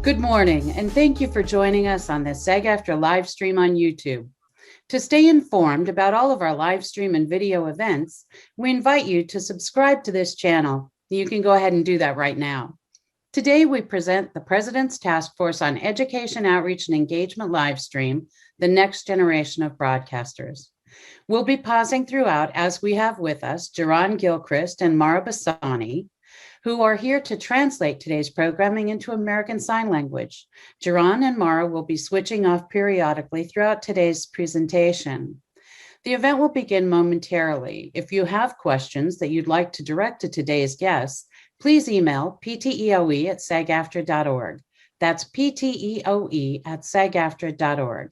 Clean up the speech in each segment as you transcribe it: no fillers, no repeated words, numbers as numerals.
Good morning, and thank you for joining us on the SAG-AFTRA live stream on YouTube. To stay informed about all of our live stream and video events, we invite you to subscribe to this channel. You can go ahead and do that right now. Today, we present the President's Task Force on Education, Outreach, and Engagement live stream, The Next Generation of Broadcasters. We'll be pausing throughout as we have with us Jaron Gilchrist and Mara Bassani, who are here to translate today's programming into American Sign Language. Jaron and Mara will be switching off periodically throughout today's presentation. The event will begin momentarily. If you have questions that you'd like to direct to today's guests, please email pteoe@sagaftra.org. That's pteoe@sagaftra.org.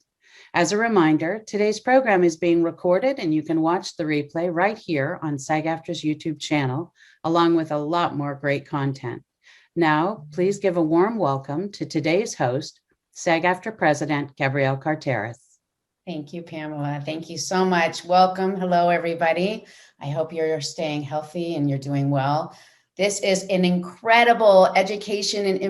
As a reminder, today's program is being recorded and you can watch the replay right here on SAG-AFTRA's YouTube channel, along with a lot more great content. Now, please give a warm welcome to today's host, SAG-AFTRA President Gabrielle Carteris. Thank you, Pamela. Thank you so much. Welcome. Hello, everybody. I hope you're staying healthy and you're doing well. This is an incredible education and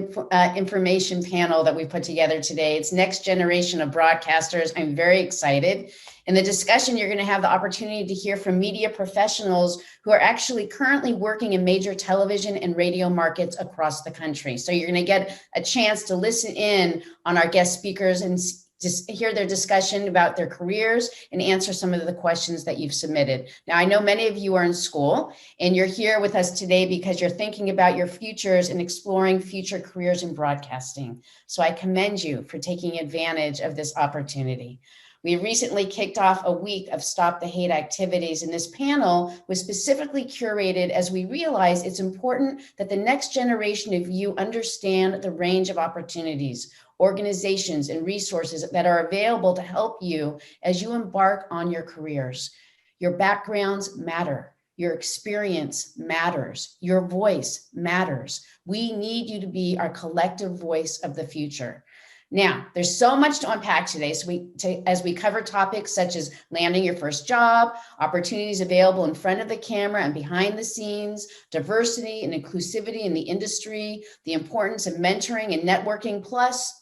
information panel that we put together today. It's Next Generation of Broadcasters. I'm very excited. In the discussion, you're going to have the opportunity to hear from media professionals who are actually currently working in major television and radio markets across the country. So you're going to get a chance to listen in on our guest speakers and just hear their discussion about their careers and answer some of the questions that you've submitted. Now, I know many of you are in school and you're here with us today because you're thinking about your futures and exploring future careers in broadcasting. So I commend you for taking advantage of this opportunity. We recently kicked off a week of Stop the Hate activities, and this panel was specifically curated as we realize it's important that the next generation of you understand the range of opportunities, organizations, and resources that are available to help you as you embark on your careers. Your backgrounds matter. Your experience matters. Your voice matters. We need you to be our collective voice of the future. Now, there's so much to unpack today. So as we cover topics such as landing your first job, opportunities available in front of the camera and behind the scenes, diversity and inclusivity in the industry, the importance of mentoring and networking, plus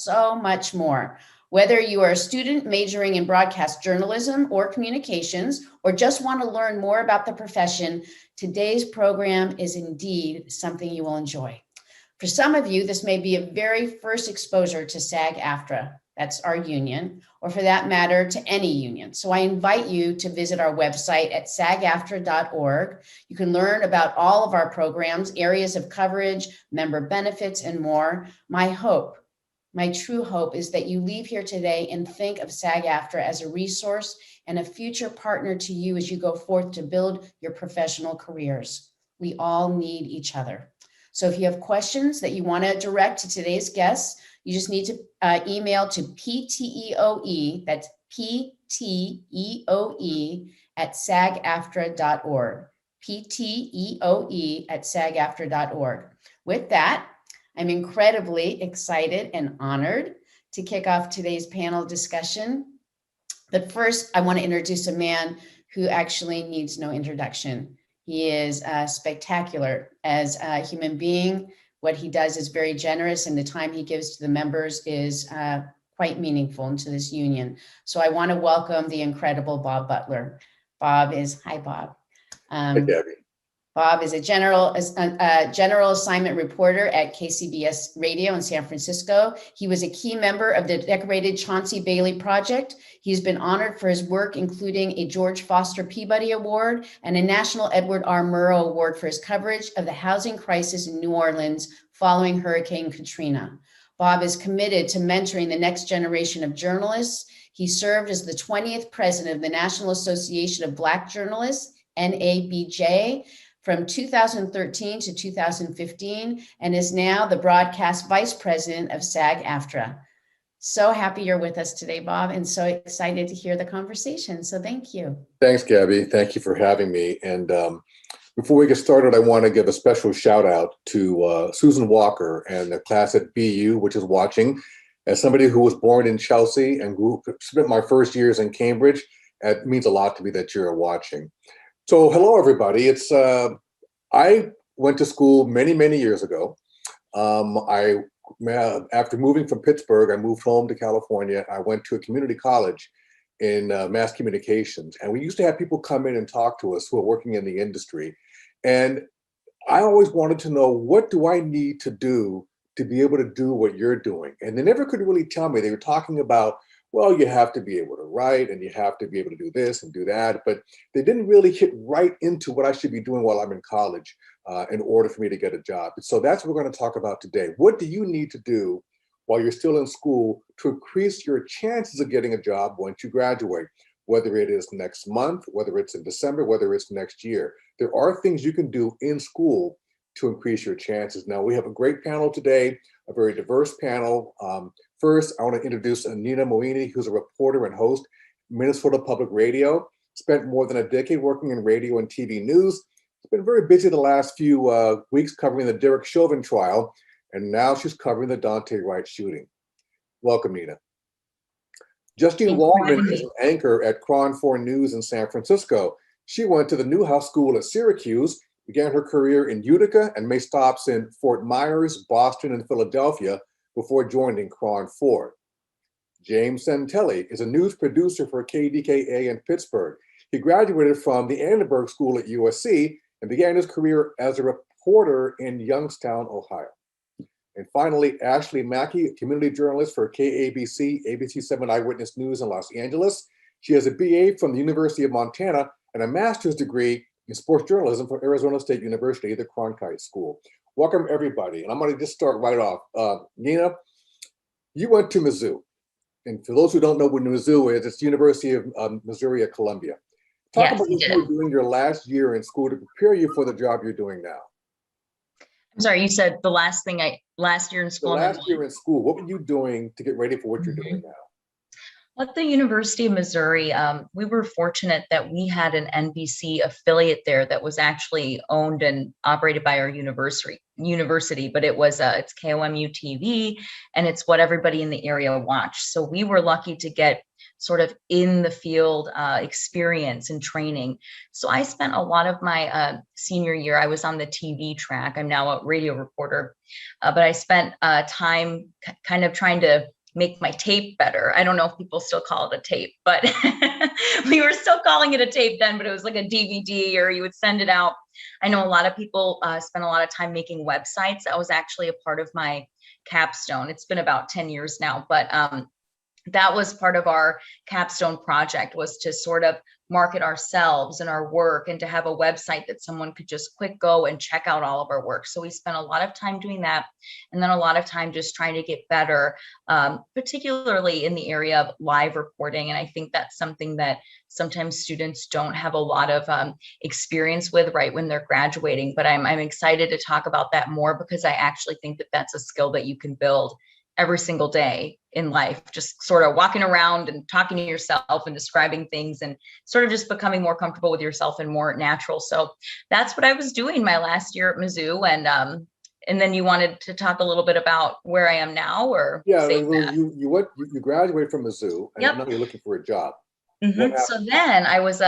so much more. Whether you are a student majoring in broadcast journalism or communications, or just want to learn more about the profession, today's program is indeed something you will enjoy. For some of you, this may be a very first exposure to SAG-AFTRA, that's our union, or for that matter, to any union. So I invite you to visit our website at sagaftra.org. You can learn about all of our programs, areas of coverage, member benefits, and more. My true hope is that you leave here today and think of SAG-AFTRA as a resource and a future partner to you as you go forth to build your professional careers. We all need each other. So if you have questions that you want to direct to today's guests, you just need to email to pteoe, that's pteoe @sagaftra.org, pteoe @sagaftra.org. With that, I'm incredibly excited and honored to kick off today's panel discussion. But first, I want to introduce a man who actually needs no introduction. He is spectacular as a human being. What he does is very generous, and the time he gives to the members is quite meaningful into this union. So I want to welcome the incredible Bob Butler. Hi, Bob. Hey, Debbie. Bob is a general assignment reporter at KCBS Radio in San Francisco. He was a key member of the decorated Chauncey Bailey Project. He's been honored for his work, including a George Foster Peabody Award and a National Edward R. Murrow Award for his coverage of the housing crisis in New Orleans following Hurricane Katrina. Bob is committed to mentoring the next generation of journalists. He served as the 20th president of the National Association of Black Journalists, NABJ, from 2013 to 2015, and is now the broadcast vice president of SAG-AFTRA. So happy you're with us today, Bob, and so excited to hear the conversation. So thank you. Thanks, Gabby. Thank you for having me. And before we get started, I want to give a special shout out to Susan Walker and the class at BU, which is watching. As somebody who was born in Chelsea and spent my first years in Cambridge, it means a lot to me that you're watching. So hello, everybody. I went to school many, many years ago. I after moving from Pittsburgh, I moved home to California. I went to a community college in mass communications. And we used to have people come in and talk to us who are working in the industry. And I always wanted to know, what do I need to do to be able to do what you're doing? And they never could really tell me. They were talking about, well, you have to be able to write and you have to be able to do this and do that. But they didn't really hit right into what I should be doing while I'm in college in order for me to get a job. So that's what we're going to talk about today. What do you need to do while you're still in school to increase your chances of getting a job once you graduate? Whether it is next month, whether it's in December, whether it's next year. There are things you can do in school to increase your chances. Now, we have a great panel today, a very diverse panel. First, I want to introduce Nina Moini, who's a reporter and host, Minnesota Public Radio, spent more than a decade working in radio and TV news. She's been very busy the last few weeks covering the Derek Chauvin trial, and now she's covering the Daunte Wright shooting. Welcome, Nina. Justine Waldman is an anchor at Cron 4 News in San Francisco. She went to the Newhouse School at Syracuse, began her career in Utica, and made stops in Fort Myers, Boston, and Philadelphia before joining Cron 4. James Centelli is a news producer for KDKA in Pittsburgh. He graduated from the Annenberg School at USC and began his career as a reporter in Youngstown, Ohio. And finally, Ashley Mackey, community journalist for KABC, ABC 7 Eyewitness News in Los Angeles. She has a BA from the University of Montana and a master's degree in sports journalism from Arizona State University, the Cronkite School. Welcome, everybody. And I'm going to just start right off. Nina, you went to Mizzou. And for those who don't know what Mizzou is, it's the University of Missouri at Columbia. Talk about what you were doing your last year in school to prepare you for the job you're doing now. I'm sorry, you said the last year in school. The last year in school, what were you doing to get ready for what you're doing now? At the University of Missouri, we were fortunate that we had an NBC affiliate there that was actually owned and operated by our university, but it's KOMU TV, and it's what everybody in the area watched. So we were lucky to get sort of in the field experience and training. So I spent a lot of my senior year, I was on the TV track. I'm now a radio reporter, but I spent time kind of trying to make my tape better. I don't know if people still call it a tape, but we were still calling it a tape then, but it was like a DVD, or you would send it out. I know a lot of people spend a lot of time making websites. That was actually a part of my capstone. It's been about 10 years now, but that was part of our capstone project, was to sort of market ourselves and our work and to have a website that someone could just quick go and check out all of our work. So we spent a lot of time doing that, and then a lot of time just trying to get better, particularly in the area of live reporting. And I think that's something that sometimes students don't have a lot of experience with right when they're graduating. But I'm excited to talk about that more, because I actually think that that's a skill that you can build every single day in life, just sort of walking around and talking to yourself and describing things and sort of just becoming more comfortable with yourself and more natural. So that's what I was doing my last year at Mizzou. And then you wanted to talk a little bit about where I am now, or you graduated from Mizzou, and now you're looking for a job. Mm-hmm. So then I was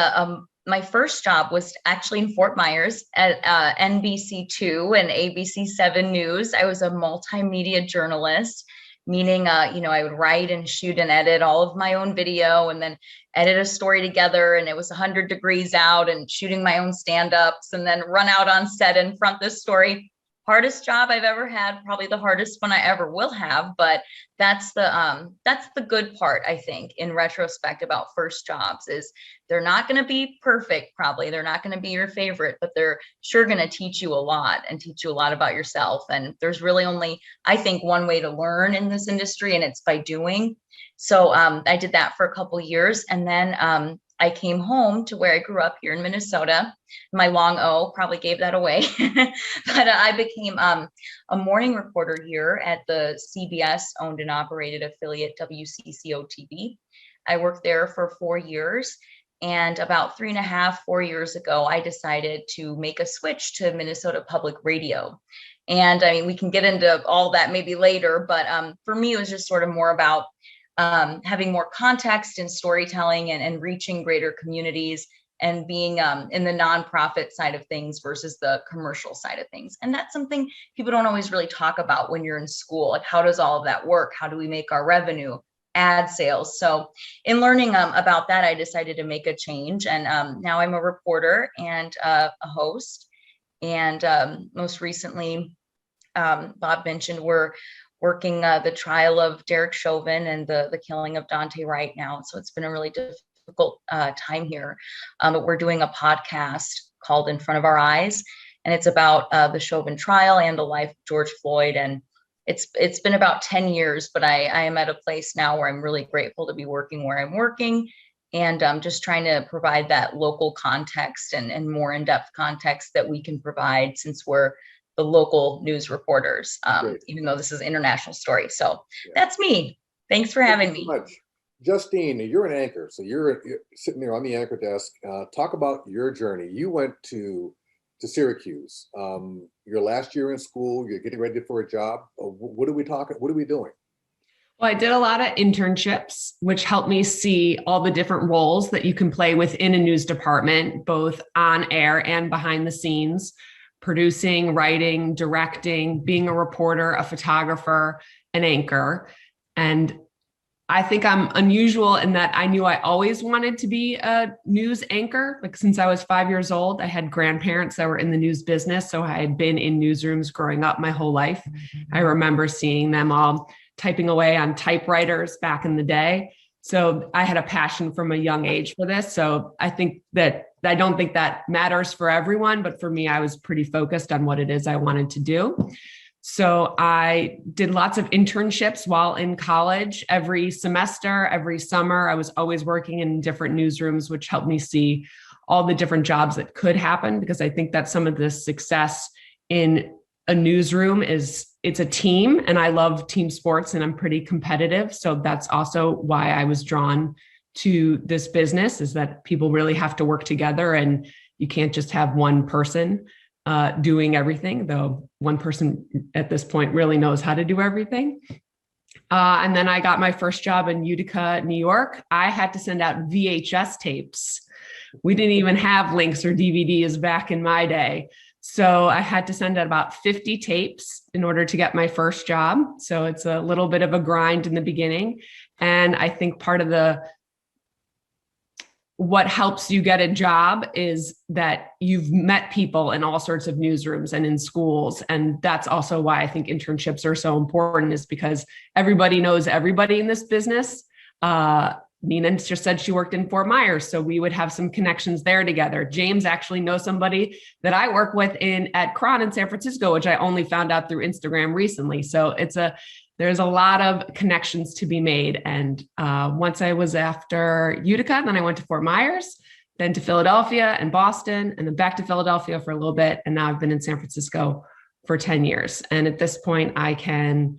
my first job was actually in Fort Myers at NBC2 and ABC 7 News. I was a multimedia journalist, meaning, I would write and shoot and edit all of my own video and then edit a story together. And it was 100 degrees out and shooting my own stand-ups and then run out on set and front this story. Hardest job I've ever had, probably the hardest one I ever will have, but that's the good part, I think, in retrospect about first jobs, is they're not going to be perfect. Probably they're not going to be your favorite, but they're sure going to teach you a lot and teach you a lot about yourself. And there's really only, I think, one way to learn in this industry, and it's by doing. So I did that for a couple of years, and then I came home to where I grew up here in Minnesota. My long O probably gave that away, but I became a morning reporter here at the CBS owned and operated affiliate WCCO TV. I worked there for 4 years, and about 4 years ago, I decided to make a switch to Minnesota Public Radio. And I mean, we can get into all that maybe later, but for me, it was just sort of more about having more context and storytelling and reaching greater communities, and being in the nonprofit side of things versus the commercial side of things. And that's something people don't always really talk about when you're in school. Like, how does all of that work? How do we make our revenue, ad sales? So in learning about that, I decided to make a change. And now I'm a reporter and a host. And most recently, Bob mentioned, we're working the trial of Derek Chauvin and the killing of Dante Wright now. So it's been a really difficult time here. But we're doing a podcast called In Front of Our Eyes, and it's about the Chauvin trial and the life of George Floyd. And it's been about 10 years, but I am at a place now where I'm really grateful to be working where I'm working, and just trying to provide that local context and more in-depth context that we can provide, since we're the local news reporters, even though this is an international story. So that's me. Thanks for having me. Much. Justine, you're an anchor. So you're sitting there on the anchor desk. Talk about your journey. You went to Syracuse. Your last year in school, you're getting ready for a job. What are we doing? Well, I did a lot of internships, which helped me see all the different roles that you can play within a news department, both on air and behind the scenes, producing, writing, directing, being a reporter, a photographer, an anchor. And I think I'm unusual in that I knew I always wanted to be a news anchor. Like, since I was 5 years old, I had grandparents that were in the news business. So I had been in newsrooms growing up my whole life. I remember seeing them all typing away on typewriters back in the day. So I had a passion from a young age for this. So I don't think that matters for everyone, but for me, I was pretty focused on what it is I wanted to do. So I did lots of internships while in college. Every semester, every summer, I was always working in different newsrooms, which helped me see all the different jobs that could happen, because I think that some of the success in a newsroom is it's a team, and I love team sports and I'm pretty competitive. So that's also why I was drawn to this business, is that people really have to work together, and you can't just have one person doing everything, though one person at this point really knows how to do everything. And then I got my first job in Utica, New York. I had to send out VHS tapes. We didn't even have links or DVDs back in my day. So I had to send out about 50 tapes in order to get my first job. So it's a little bit of a grind in the beginning. And I think part of what helps you get a job is that you've met people in all sorts of newsrooms and in schools. And that's also why I think internships are so important, is because everybody knows everybody in this business. Nina just said she worked in Fort Myers, so we would have some connections there together. James actually knows somebody that I work with at Cron in San Francisco, which I only found out through Instagram recently. So there's a lot of connections to be made. And once I was after Utica, then I went to Fort Myers, then to Philadelphia and Boston, and then back to Philadelphia for a little bit. And now I've been in San Francisco for 10 years. And at this point, I can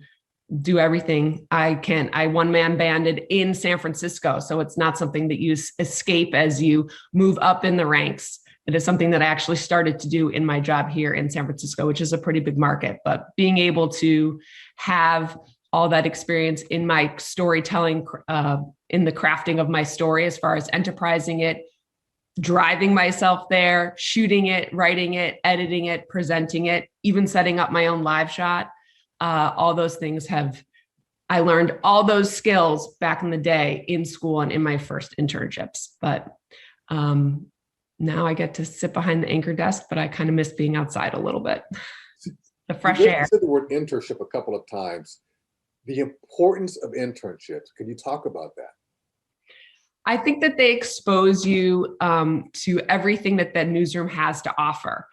do everything. I one-man banded in San Francisco. So it's not something that you escape as you move up in the ranks. It is something that I actually started to do in my job here in San Francisco, which is a pretty big market. But being able to have all that experience in my storytelling, in the crafting of my story, as far as enterprising it, driving myself there, shooting it, writing it, editing it, presenting it, even setting up my own live shot. All those things I learned all those skills back in the day in school and in my first internships. But now I get to sit behind the anchor desk, but I kind of miss being outside a little bit. The fresh air. You said the word internship a couple of times. The importance of internships. Could you talk about that? I think that they expose you to everything that the newsroom has to offer.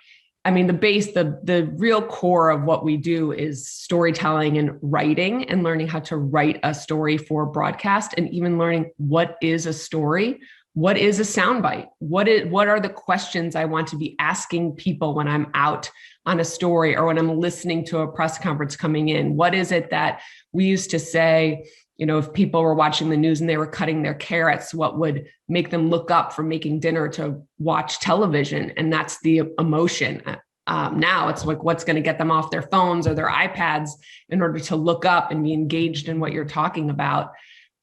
I mean, the real core of what we do is storytelling and writing, and learning how to write a story for broadcast, and even learning what is a story, what is a soundbite, what are the questions I want to be asking people when I'm out on a story or when I'm listening to a press conference coming in. What is it that we used to say, if people were watching the news and they were cutting their carrots, what would make them look up from making dinner to watch television? And that's the emotion. Now it's like, what's going to get them off their phones or their iPads in order to look up and be engaged in what you're talking about.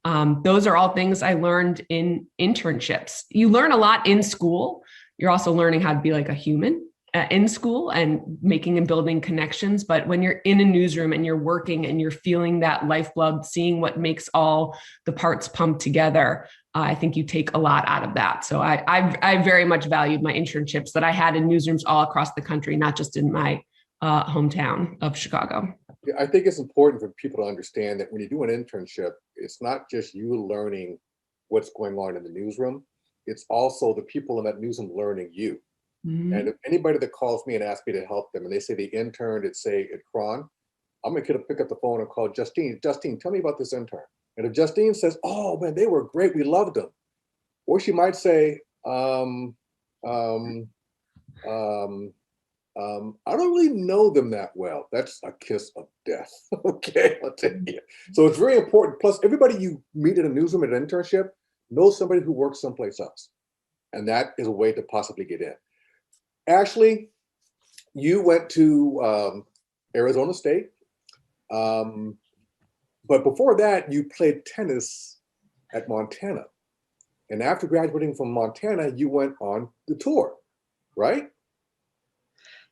Those are all things I learned in internships. You learn a lot in school. You're also learning how to be like a human in school and making and building connections. But when you're in a newsroom and you're working and you're feeling that lifeblood, seeing what makes all the parts pump together, I think you take a lot out of that. So I very much valued my internships that I had in newsrooms all across the country, not just in my hometown of Chicago. Yeah, I think it's important for people to understand that when you do an internship, it's not just you learning what's going on in the newsroom. It's also the people in that newsroom learning you. Mm-hmm. And if anybody that calls me and asks me to help them and they say they interned at, say, at Cron, I'm gonna pick up the phone and call Justine. Justine, tell me about this intern. And if Justine says, oh man, they were great, we loved them. Or she might say, I don't really know them that well. That's a kiss of death. Okay, I'll tell you. So it's very important. Plus, everybody you meet in a newsroom at an internship knows somebody who works someplace else. And that is a way to possibly get in. Ashley, you went to Arizona State. But before that, you played tennis at Montana. And after graduating from Montana, you went on the tour, right?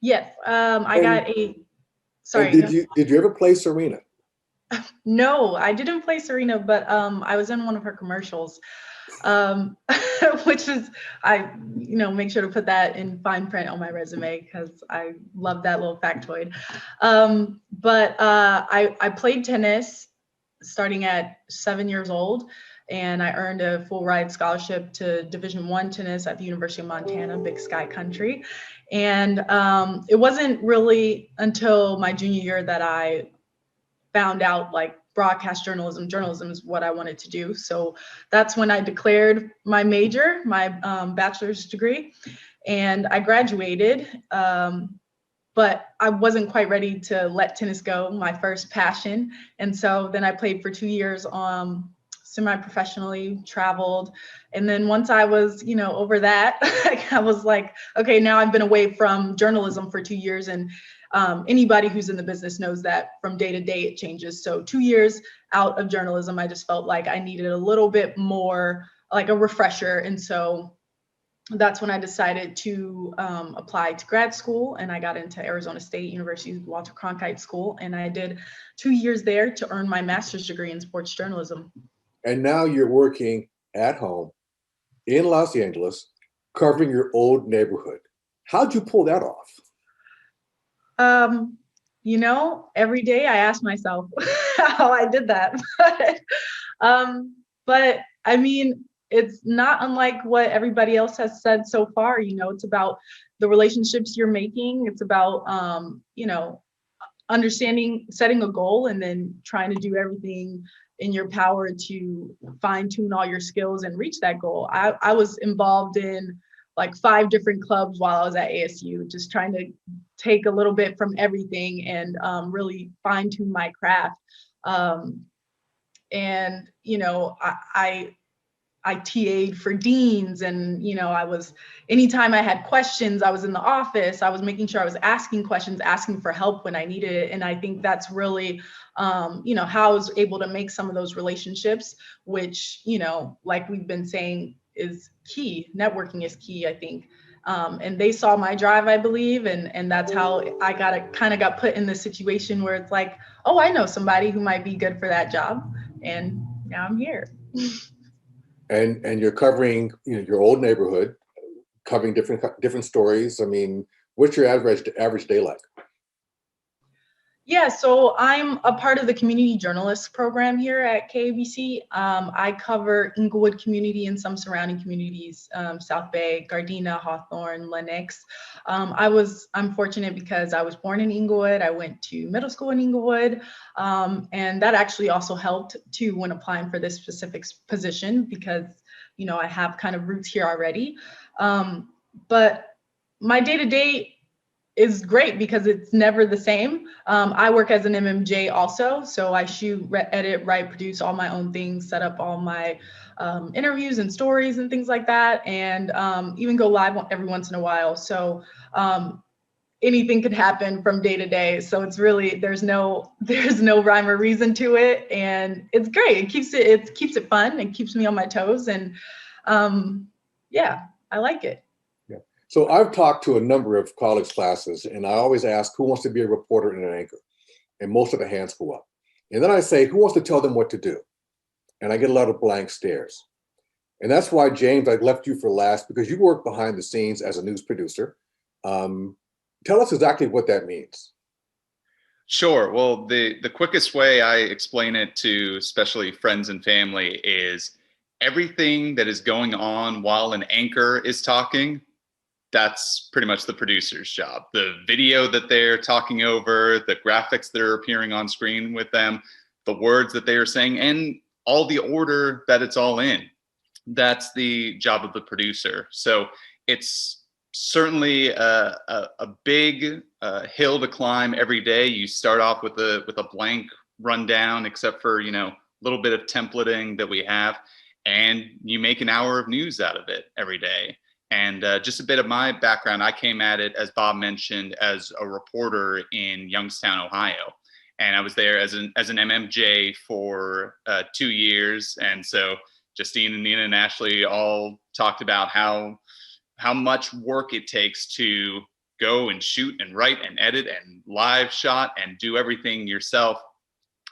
Yes, I got a, sorry. Did you ever play Serena? No, I didn't play Serena, but I was in one of her commercials, which is, make sure to put that in fine print on my resume because I love that little factoid. But I played tennis starting at 7 years old, and I earned a full ride scholarship to Division I tennis at the University of Montana, Big Sky Country. And it wasn't really until my junior year that I found out like broadcast journalism is what I wanted to do. So that's when I declared my major, my bachelor's degree, and I graduated. But I wasn't quite ready to let tennis go, my first passion. And so then I played for 2 years semi-professionally, traveled. And then once I was, over that, I was like, okay, now I've been away from journalism for 2 years. And anybody who's in the business knows that from day to day, it changes. So 2 years out of journalism, I just felt like I needed a little bit more, like a refresher. And so that's when I decided to apply to grad school, and I got into Arizona State University Walter Cronkite School, and I did 2 years there to earn my master's degree in sports journalism. And now you're working at home in Los Angeles, covering your old neighborhood. How'd you pull that off? Every day I ask myself how I did that. But I mean, it's not unlike what everybody else has said so far. It's about the relationships you're making. It's about, understanding, setting a goal, and then trying to do everything in your power to fine tune all your skills and reach that goal. I was involved in like 5 different clubs while I was at ASU, just trying to take a little bit from everything and really fine tune my craft. And, I TA'd for deans, and, anytime I had questions, I was in the office, I was making sure I was asking questions, asking for help when I needed it. And I think that's really, how I was able to make some of those relationships, which, like we've been saying, is key. Networking is key, I think. And they saw my drive, I believe. And that's how I got put in this situation where it's like, oh, I know somebody who might be good for that job. And now I'm here. And you're covering, your old neighborhood, covering different stories. I mean, what's your average day like? Yeah, so I'm a part of the community journalist program here at KABC. I cover Inglewood community and some surrounding communities, South Bay, Gardena, Hawthorne, Lenox. I'm fortunate because I was born in Inglewood. I went to middle school in Inglewood, and that actually also helped too when applying for this specific position because, I have kind of roots here already. But my day-to-day is great because it's never the same. I work as an MMJ also, so I shoot, edit, write, produce all my own things, set up all my interviews and stories and things like that, and even go live every once in a while. So anything could happen from day to day. So it's really, there's no rhyme or reason to it. And it's great. It keeps it fun and keeps me on my toes. And yeah, I like it. Yeah. So I've talked to a number of college classes, and I always ask who wants to be a reporter and an anchor. And most of the hands go up. And then I say, who wants to tell them what to do? And I get a lot of blank stares. And that's why, James, I left you for last, because you work behind the scenes as a news producer. Tell us exactly what that means. Sure. Well, the quickest way I explain it to especially friends and family is everything that is going on while an anchor is talking, that's pretty much the producer's job. The video that they're talking over, the graphics that are appearing on screen with them, the words that they are saying, and all the order that it's all in. That's the job of the producer. So it's certainly a big hill to climb every day. You start off with a blank rundown, except for, a little bit of templating that we have, and you make an hour of news out of it every day. And just a bit of my background, I came at it, as Bob mentioned, as a reporter in Youngstown, Ohio. And I was there as an MMJ for 2 years. And so Justine and Nina and Ashley all talked about how much work it takes to go and shoot and write and edit and live shot and do everything yourself.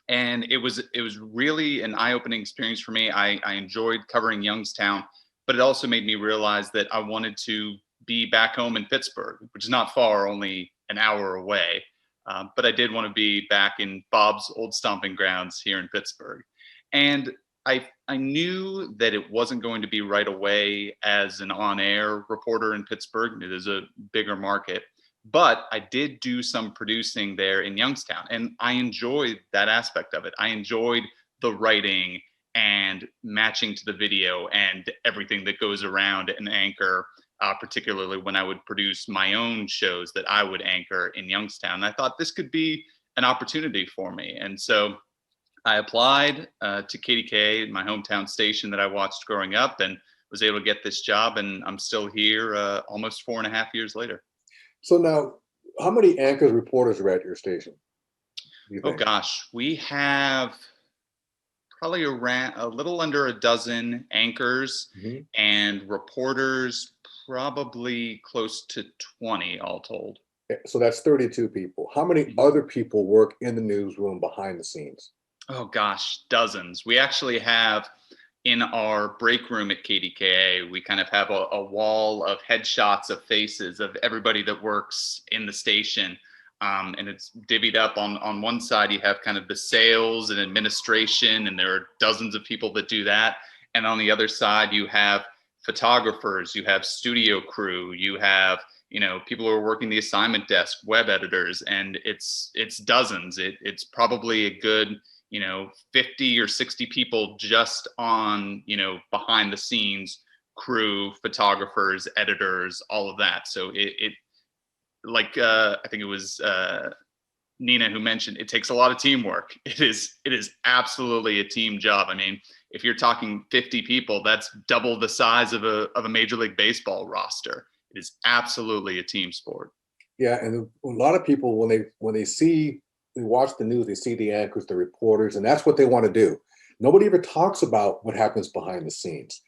And it was really an eye-opening experience for me. I enjoyed covering Youngstown, but it also made me realize that I wanted to be back home in Pittsburgh, which is not far, only an hour away. But I did want to be back in Bob's old stomping grounds here in Pittsburgh. And I knew that it wasn't going to be right away as an on-air reporter in Pittsburgh. It is a bigger market. But I did do some producing there in Youngstown, and I enjoyed that aspect of it. I enjoyed the writing and matching to the video and everything that goes around an anchor, particularly when I would produce my own shows that I would anchor in Youngstown. I thought this could be an opportunity for me. And so I applied to KDKA, my hometown station that I watched growing up, and was able to get this job. And I'm still here almost 4.5 years later. So now, how many anchors, reporters are at your station? Oh gosh, we have probably around a little under a dozen anchors, and reporters, probably close to 20 all told. So that's 32 people. How many other people work in the newsroom behind the scenes? Oh gosh, dozens. We actually have, in our break room at KDKA, we kind of have a wall of headshots of faces of everybody that works in the station. And it's divvied up. On one side, you have kind of the sales and administration, and there are dozens of people that do that. And on the other side, you have photographers, you have studio crew, you have, people who are working the assignment desk, web editors, and it's dozens. It's probably a good, 50 or 60 people just on, behind the scenes, crew, photographers, editors, all of that. So it like I think it was Nina who mentioned, it takes a lot of teamwork. It is absolutely a team job. I mean, if you're talking 50 people, that's double the size of a Major League Baseball roster. It is absolutely a team sport. Yeah, and a lot of people, when they watch the news, they see the anchors, the reporters, and that's what they want to do. Nobody ever talks about what happens behind the scenes.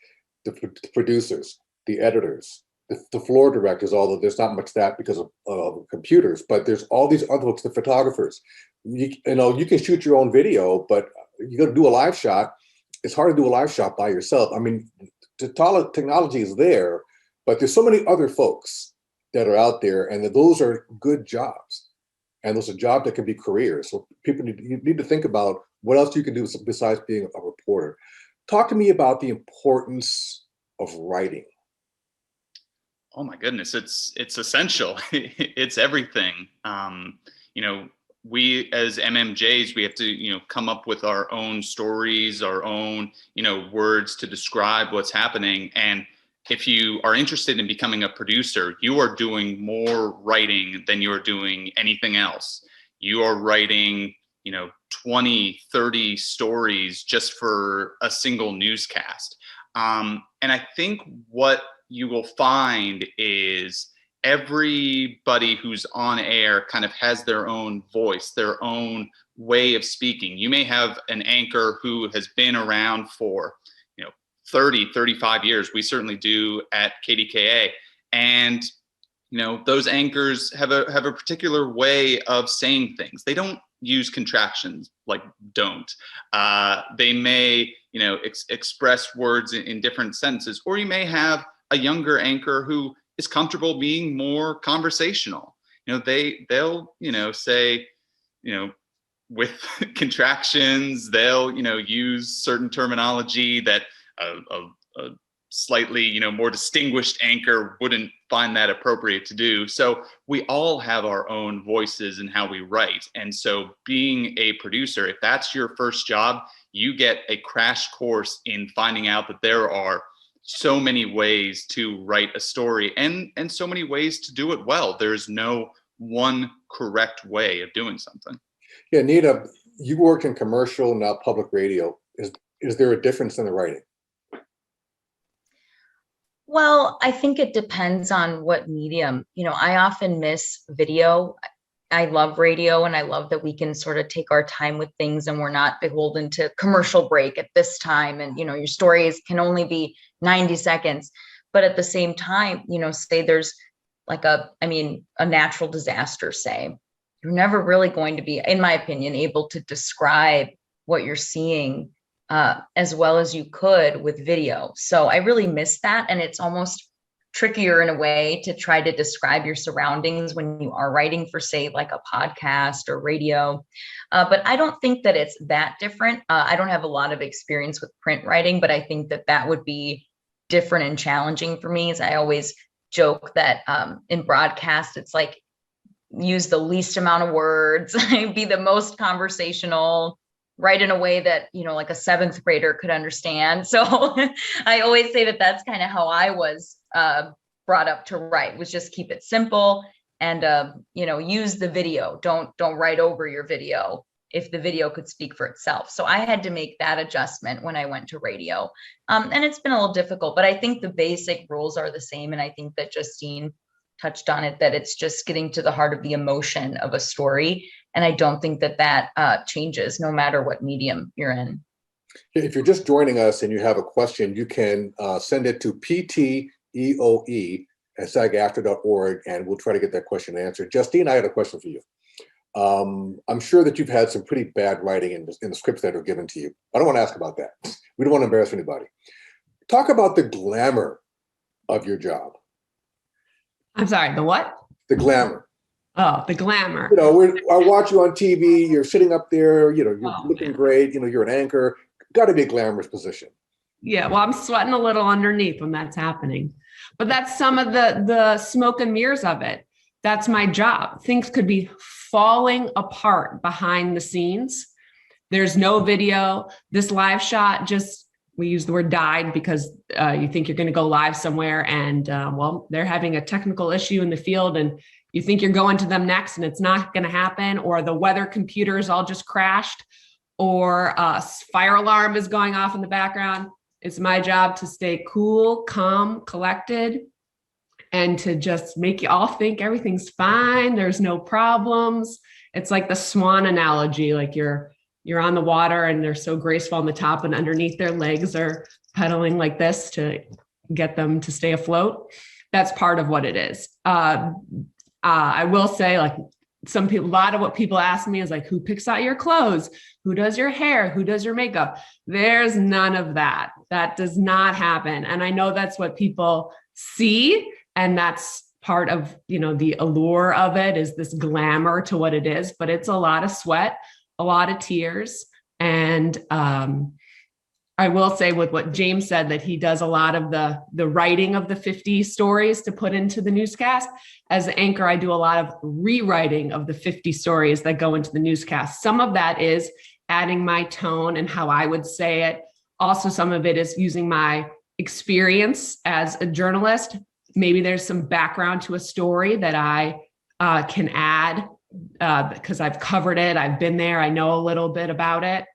The producers, the editors, the floor directors, although there's not much that because of computers, but there's all these other folks, the photographers. You can shoot your own video, but you got to do a live shot. It's hard to do a live shot by yourself. I mean, the technology is there, but there's so many other folks that are out there, and those are good jobs. And those are jobs that can be careers. So people need to think about what else you can do besides being a reporter. Talk to me about the importance of writing. Oh my goodness, it's essential. It's everything. We as MMJs, we have to, come up with our own stories, our own, words to describe what's happening. And if you are interested in becoming a producer, you are doing more writing than you're doing anything else. You are writing, 20, 30 stories just for a single newscast. And I think what you will find is everybody who's on air kind of has their own voice, their own way of speaking. You may have an anchor who has been around for 30, 35 years. We certainly do at KDKA. And those anchors have a particular way of saying things. They don't use contractions like don't. They may express words in different sentences, or you may have a younger anchor who is comfortable being more conversational. They'll say with contractions. They'll use certain terminology that a slightly more distinguished anchor wouldn't find that appropriate to do. So we all have our own voices in how we write. And so being a producer, if that's your first job, you get a crash course in finding out that there are so many ways to write a story and so many ways to do it well. There's no one correct way of doing something. Yeah, Nita, you worked in commercial, now public radio. Is there a difference in the writing? Well, I think it depends on what medium. I often miss video. I love radio, and I love that we can sort of take our time with things and we're not beholden to commercial break at this time. And, your stories can only be 90 seconds. But at the same time, say there's like a natural disaster, say, you're never really going to be, in my opinion, able to describe what you're seeing as well as you could with video. So I really miss that. And it's almost trickier in a way to try to describe your surroundings when you are writing for, say, like a podcast or radio. But I don't think that it's that different. I don't have a lot of experience with print writing, but I think that would be different and challenging for me. As I always joke that in broadcast, it's like use the least amount of words, be the most conversational, write in a way that, like a seventh grader could understand. So I always say that that's kind of how I was brought up to write, was just keep it simple and, use the video. Don't write over your video if the video could speak for itself. So I had to make that adjustment when I went to radio. And it's been a little difficult, but I think the basic rules are the same. And I think that Justine touched on it, that it's just getting to the heart of the emotion of a story. And I don't think that changes no matter what medium you're in. If you're just joining us and you have a question, you can send it to pteoe@sagaftra.org, and we'll try to get that question answered. Justine, I had a question for you. I'm sure that you've had some pretty bad writing in the scripts that are given to you. I don't want to ask about that. We don't want to embarrass anybody. Talk about the glamour of your job. I'm sorry, the what? The glamour. Oh, the glamour. I watch you on TV. You're sitting up there. You're looking great. You're an anchor. Got to be a glamorous position. Yeah, well, I'm sweating a little underneath when that's happening, but that's some of the smoke and mirrors of it. That's my job. Things could be falling apart behind the scenes. There's no video. This live shot we use the word died because you think you're going to go live somewhere and they're having a technical issue in the field and you think you're going to them next and it's not going to happen, or the weather computers all just crashed, or a fire alarm is going off in the background. It's my job to stay cool, calm, collected, and to just make you all think everything's fine. There's no problems. It's like the swan analogy, like you're on the water and they're so graceful on the top and underneath their legs are pedaling like this to get them to stay afloat. That's part of what it is. I will say, like, some people, a lot of what people ask me is like, who picks out your clothes? Who does your hair? Who does your makeup? There's none of that. That does not happen. And I know that's what people see. And that's part of, the allure of it, is this glamour to what it is, but it's a lot of sweat, a lot of tears. And I will say with what James said, that he does a lot of the writing of the 50 stories to put into the newscast. As an anchor, I do a lot of rewriting of the 50 stories that go into the newscast. Some of that is adding my tone and how I would say it. Also, some of it is using my experience as a journalist. Maybe there's some background to a story that I can add because I've covered it. I've been there. I know a little bit about it.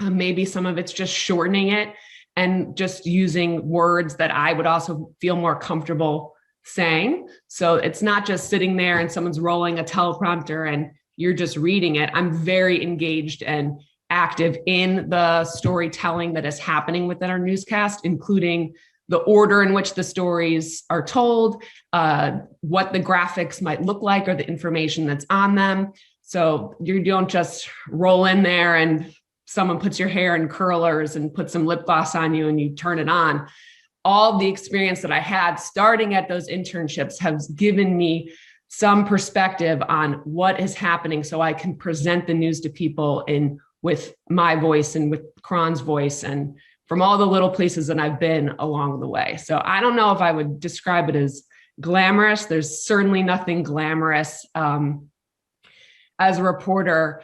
Maybe some of it's just shortening it and just using words that I would also feel more comfortable saying. So it's not just sitting there and someone's rolling a teleprompter and you're just reading it. I'm very engaged and active in the storytelling that is happening within our newscast, including the order in which the stories are told, what the graphics might look like, or the information that's on them. So you don't just roll in there and someone puts your hair in curlers and put some lip gloss on you and you turn it on. All the experience that I had starting at those internships has given me some perspective on what is happening so I can present the news to people with my voice and with Cron's voice and from all the little places that I've been along the way. So I don't know if I would describe it as glamorous. There's certainly nothing glamorous. As a reporter,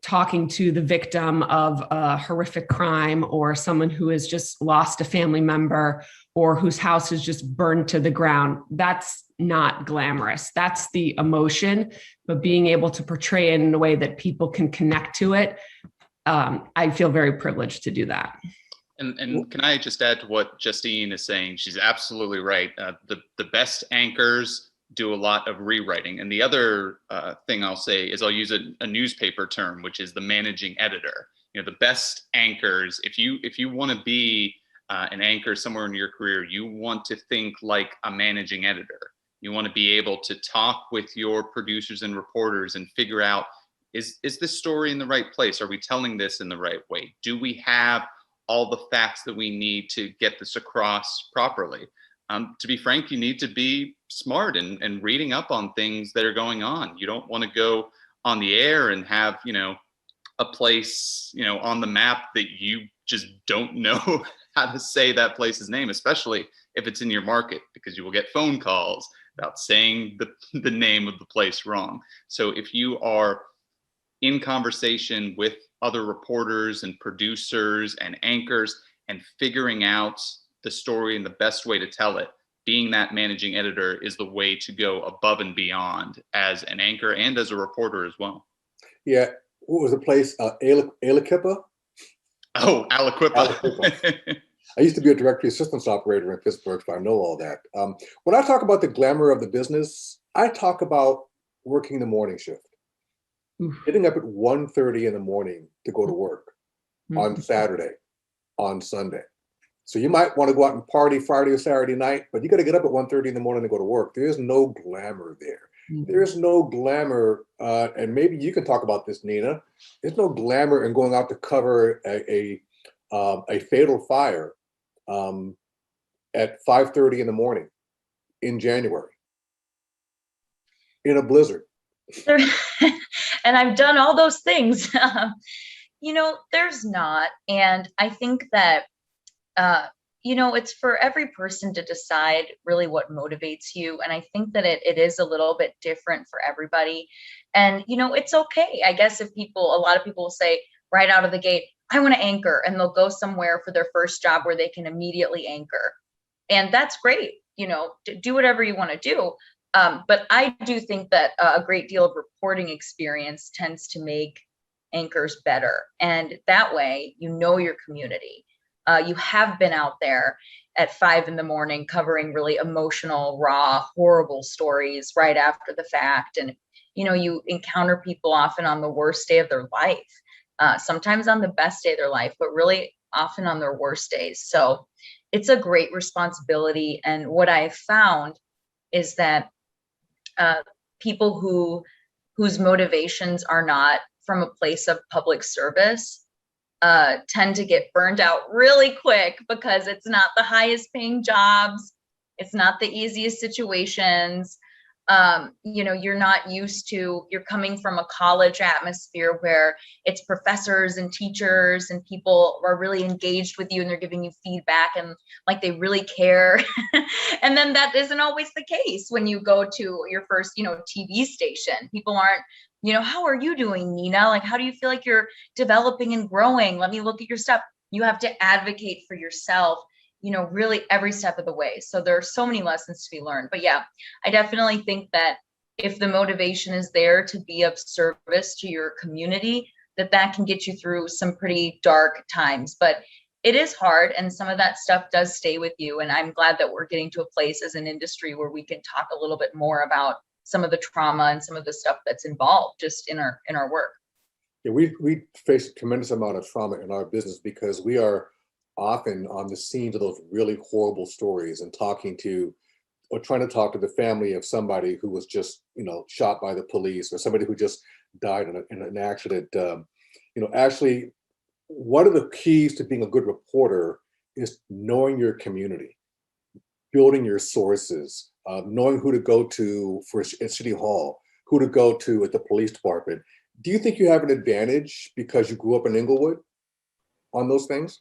talking to the victim of a horrific crime or someone who has just lost a family member or whose house is just burned to the ground, that's not glamorous. That's the emotion, but being able to portray it in a way that people can connect to it, I feel very privileged to do that. And can I just add to what Justine is saying? She's absolutely right. The best anchors do a lot of rewriting. And the other thing I'll say is I'll use a newspaper term, which is the managing editor. The best anchors, if you want to be an anchor somewhere in your career, you want to think like a managing editor. You want to be able to talk with your producers and reporters and figure out, is this story in the right place? Are we telling this in the right way? Do we have all the facts that we need to get this across properly? To be frank, you need to be smart and reading up on things that are going on. You don't want to go on the air and have, a place, on the map that you just don't know how to say that place's name, especially if it's in your market, because you will get phone calls about saying the name of the place wrong. So if you are in conversation with other reporters and producers and anchors and figuring out the story and the best way to tell it, being that managing editor is the way to go above and beyond as an anchor and as a reporter as well. Yeah. What was the place? Aliquippa? Oh, Aliquippa. I used to be a directory assistance operator in Pittsburgh, so I know all that. When I talk about the glamour of the business, I talk about working the morning shift. Getting up at 1:30 in the morning to go to work on Saturday, on Sunday. So you might want to go out and party Friday or Saturday night, but you got to get up at 1:30 in the morning to go to work. There is no glamour there. There is no glamour, and maybe you can talk about this, Nina. There's no glamour in going out to cover a fatal fire at 5:30 in the morning in January in a blizzard. And I've done all those things. There's not. And I think that, it's for every person to decide really what motivates you. And I think that it is a little bit different for everybody. And, it's okay. I guess if a lot of people will say right out of the gate, I want to anchor, and they'll go somewhere for their first job where they can immediately anchor. And that's great. Do whatever you want to do. But I do think that a great deal of reporting experience tends to make anchors better. And that way, your community. You have been out there at 5 a.m. covering really emotional, raw, horrible stories right after the fact. And, you encounter people often on the worst day of their life, sometimes on the best day of their life, but really often on their worst days. So it's a great responsibility. And what I've found is that people whose motivations are not from a place of public service tend to get burned out really quick, because it's not the highest paying jobs. It's not the easiest situations. You're coming from a college atmosphere where it's professors and teachers and people are really engaged with you and they're giving you feedback and like they really care. And then that isn't always the case when you go to your first, TV station. People aren't, how are you doing, Nina? Like, how do you feel like you're developing and growing? Let me look at your stuff. You have to advocate for yourself, really every step of the way. So there are so many lessons to be learned. But yeah, I definitely think that if the motivation is there to be of service to your community, that can get you through some pretty dark times. But it is hard, and some of that stuff does stay with you. And I'm glad that we're getting to a place as an industry where we can talk a little bit more about some of the trauma and some of the stuff that's involved just in our work. Yeah, we face a tremendous amount of trauma in our business because we are often on the scenes of those really horrible stories and trying to talk to the family of somebody who was just, shot by the police, or somebody who just died in an accident. Actually, one of the keys to being a good reporter is knowing your community, building your sources, knowing who to go to at City Hall, who to go to at the police department. Do you think you have an advantage because you grew up in Inglewood on those things?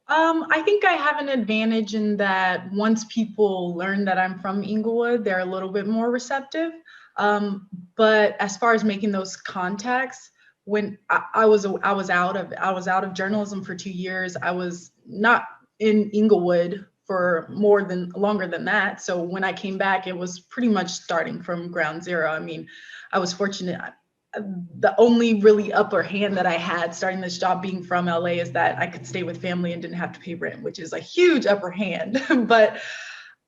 I think I have an advantage in that once people learn that I'm from Inglewood, they're a little bit more receptive. But as far as making those contacts, when I was out of journalism for 2 years, I was not in Inglewood for longer than that. So when I came back, it was pretty much starting from ground zero. I mean, I was fortunate. The only really upper hand that I had starting this job being from LA is that I could stay with family and didn't have to pay rent, which is a huge upper hand. But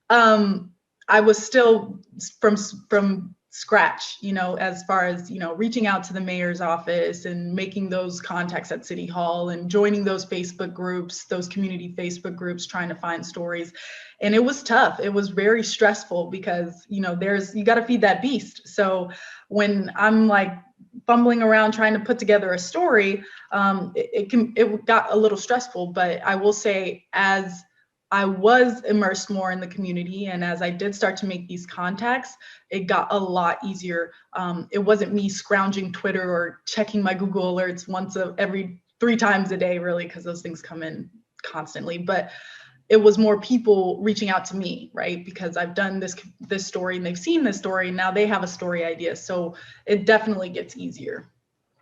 I was still from scratch, as far as, reaching out to the mayor's office and making those contacts at City Hall and joining those Facebook groups, those community Facebook groups, trying to find stories. And it was tough. It was very stressful because, you got to feed that beast. So when I'm like fumbling around trying to put together a story, it got a little stressful. But I will say, as I was immersed more in the community, and as I did start to make these contacts, it got a lot easier. It wasn't me scrounging Twitter or checking my Google alerts every 3 times a day, really, because those things come in constantly. But it was more people reaching out to me, right? Because I've done this story and they've seen this story, and now they have a story idea. So it definitely gets easier.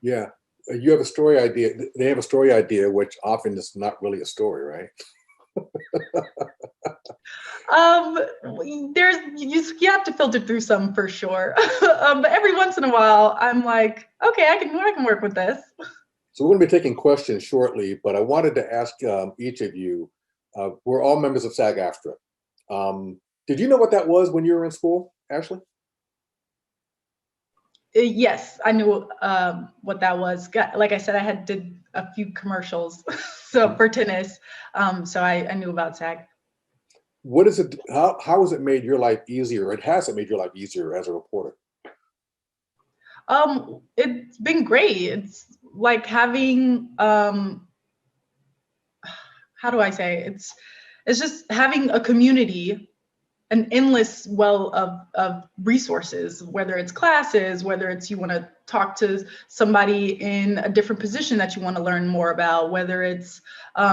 Yeah, you have a story idea. They have a story idea, which often is not really a story, right? You have to filter through some for sure. But every once in a while, I'm like, okay, I can work with this. So we're going to be taking questions shortly, but I wanted to ask each of you. We're all members of SAG-AFTRA. Did you know what that was when you were in school, Ashley? Yes, I knew what that was. Like I said, I did a few commercials so for tennis. So I knew about SAG. What is it? How has it made your life easier? It hasn't made your life easier as a reporter. It's been great. It's like having how do I say? It's just having a community, an endless well of resources, whether it's classes, whether it's you want to talk to somebody in a different position that you want to learn more about, whether it's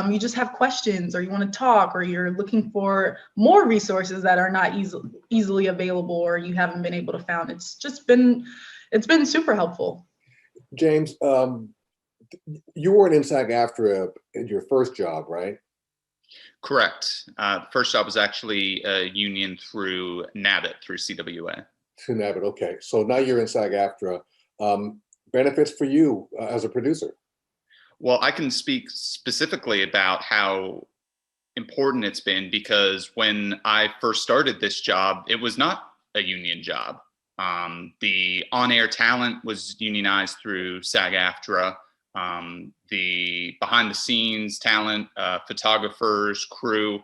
you just have questions or you want to talk, or you're looking for more resources that are not easily available or you haven't been able to find. It's been super helpful. James, you weren't in SAG-AFTRA in your first job, right? Correct. First job was actually a union through Nabj, through CWA. Through Nabj, okay. So now you're in SAG-AFTRA. Benefits for you as a producer? Well, I can speak specifically about how important it's been, because when I first started this job, it was not a union job. The on-air talent was unionized through SAG-AFTRA. The behind-the-scenes talent, photographers, crew,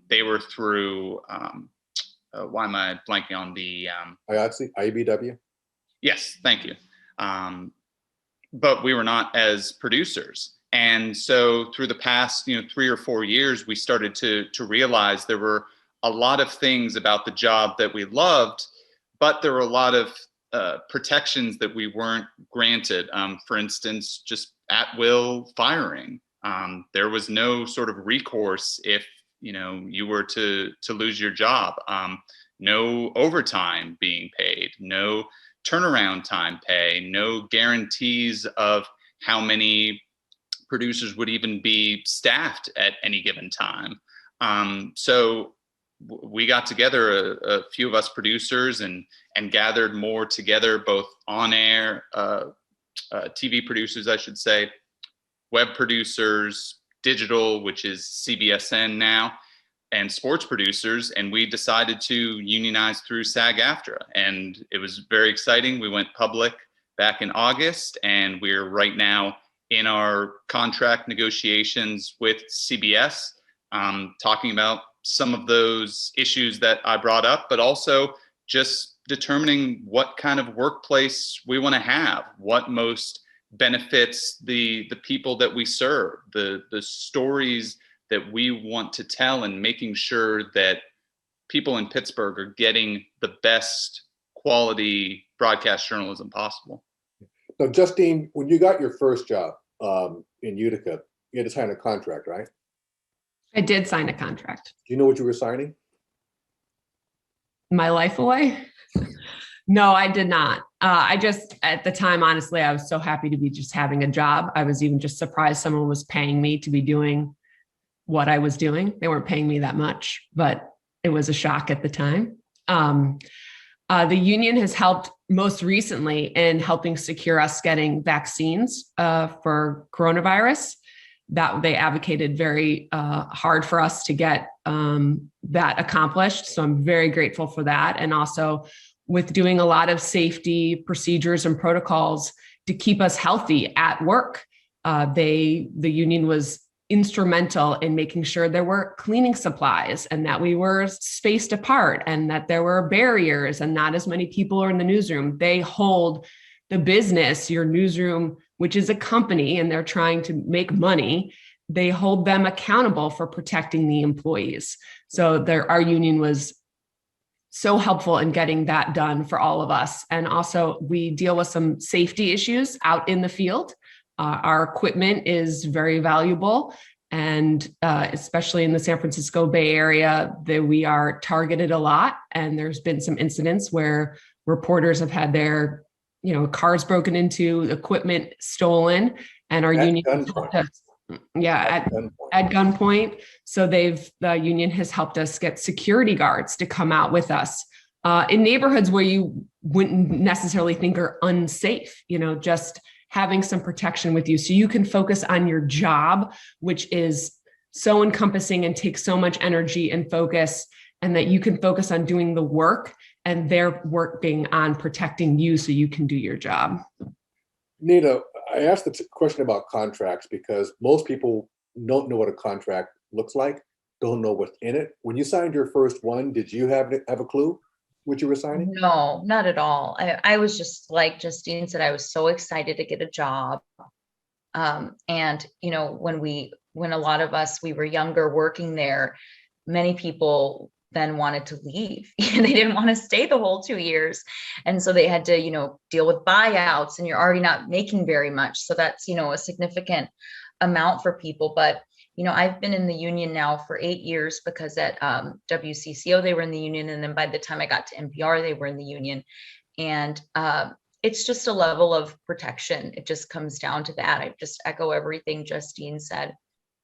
they were through, why am I blanking on the... IBW? Yes, thank you. But we were not as producers. And so through the past 3 or 4 years, we started to realize there were a lot of things about the job that we loved, but there were a lot of protections that we weren't granted. For instance, just at-will firing. There was no sort of recourse if you were to lose your job. No overtime being paid. No turnaround time pay. No guarantees of how many producers would even be staffed at any given time. So we got together, a few of us producers, and gathered more together, both on air, TV producers, I should say, web producers, digital, which is CBSN now, and sports producers, and we decided to unionize through SAG-AFTRA, and it was very exciting. We went public back in August, and we're right now in our contract negotiations with CBS, talking about some of those issues that I brought up, but also just determining what kind of workplace we want to have, what most benefits the people that we serve, the stories that we want to tell, and making sure that people in Pittsburgh are getting the best quality broadcast journalism possible. So Justine, when you got your first job in Utica, you had to sign a contract, right? I did sign a contract. Do you know what you were signing? My life away? No, I did not. I just, at the time, honestly, I was so happy to be just having a job. I was even just surprised someone was paying me to be doing what I was doing. They weren't paying me that much, but it was a shock at the time. The union has helped most recently in helping secure us getting vaccines for coronavirus. That they advocated very hard for us to get that accomplished. So I'm very grateful for that. And also with doing a lot of safety procedures and protocols to keep us healthy at work. The union was instrumental in making sure there were cleaning supplies and that we were spaced apart and that there were barriers and not as many people are in the newsroom. They hold the business, your newsroom, which is a company and they're trying to make money, they hold them accountable for protecting the employees. So our union was so helpful in getting that done for all of us. And also we deal with some safety issues out in the field. Our equipment is very valuable. And especially in the San Francisco Bay Area, we are targeted a lot. And there's been some incidents where reporters have had their cars broken into, equipment stolen, and our union helped us. Yeah, at gunpoint. So the union has helped us get security guards to come out with us in neighborhoods where you wouldn't necessarily think are unsafe, just having some protection with you so you can focus on your job, which is so encompassing and takes so much energy and focus, and that you can focus on doing the work and their work being on protecting you so you can do your job. Nina, I asked the question about contracts because most people don't know what a contract looks like, don't know what's in it. When you signed your first one, did you have a clue what you were signing? No, not at all. I was just like Justine said, I was so excited to get a job. And when a lot of us, we were younger working there, many people then wanted to leave. They didn't want to stay the whole 2 years. And so they had to, deal with buyouts, and you're already not making very much. So that's, a significant amount for people. But, I've been in the union now for 8 years because at WCCO, they were in the union. And then by the time I got to NPR, they were in the union. And it's just a level of protection. It just comes down to that. I just echo everything Justine said.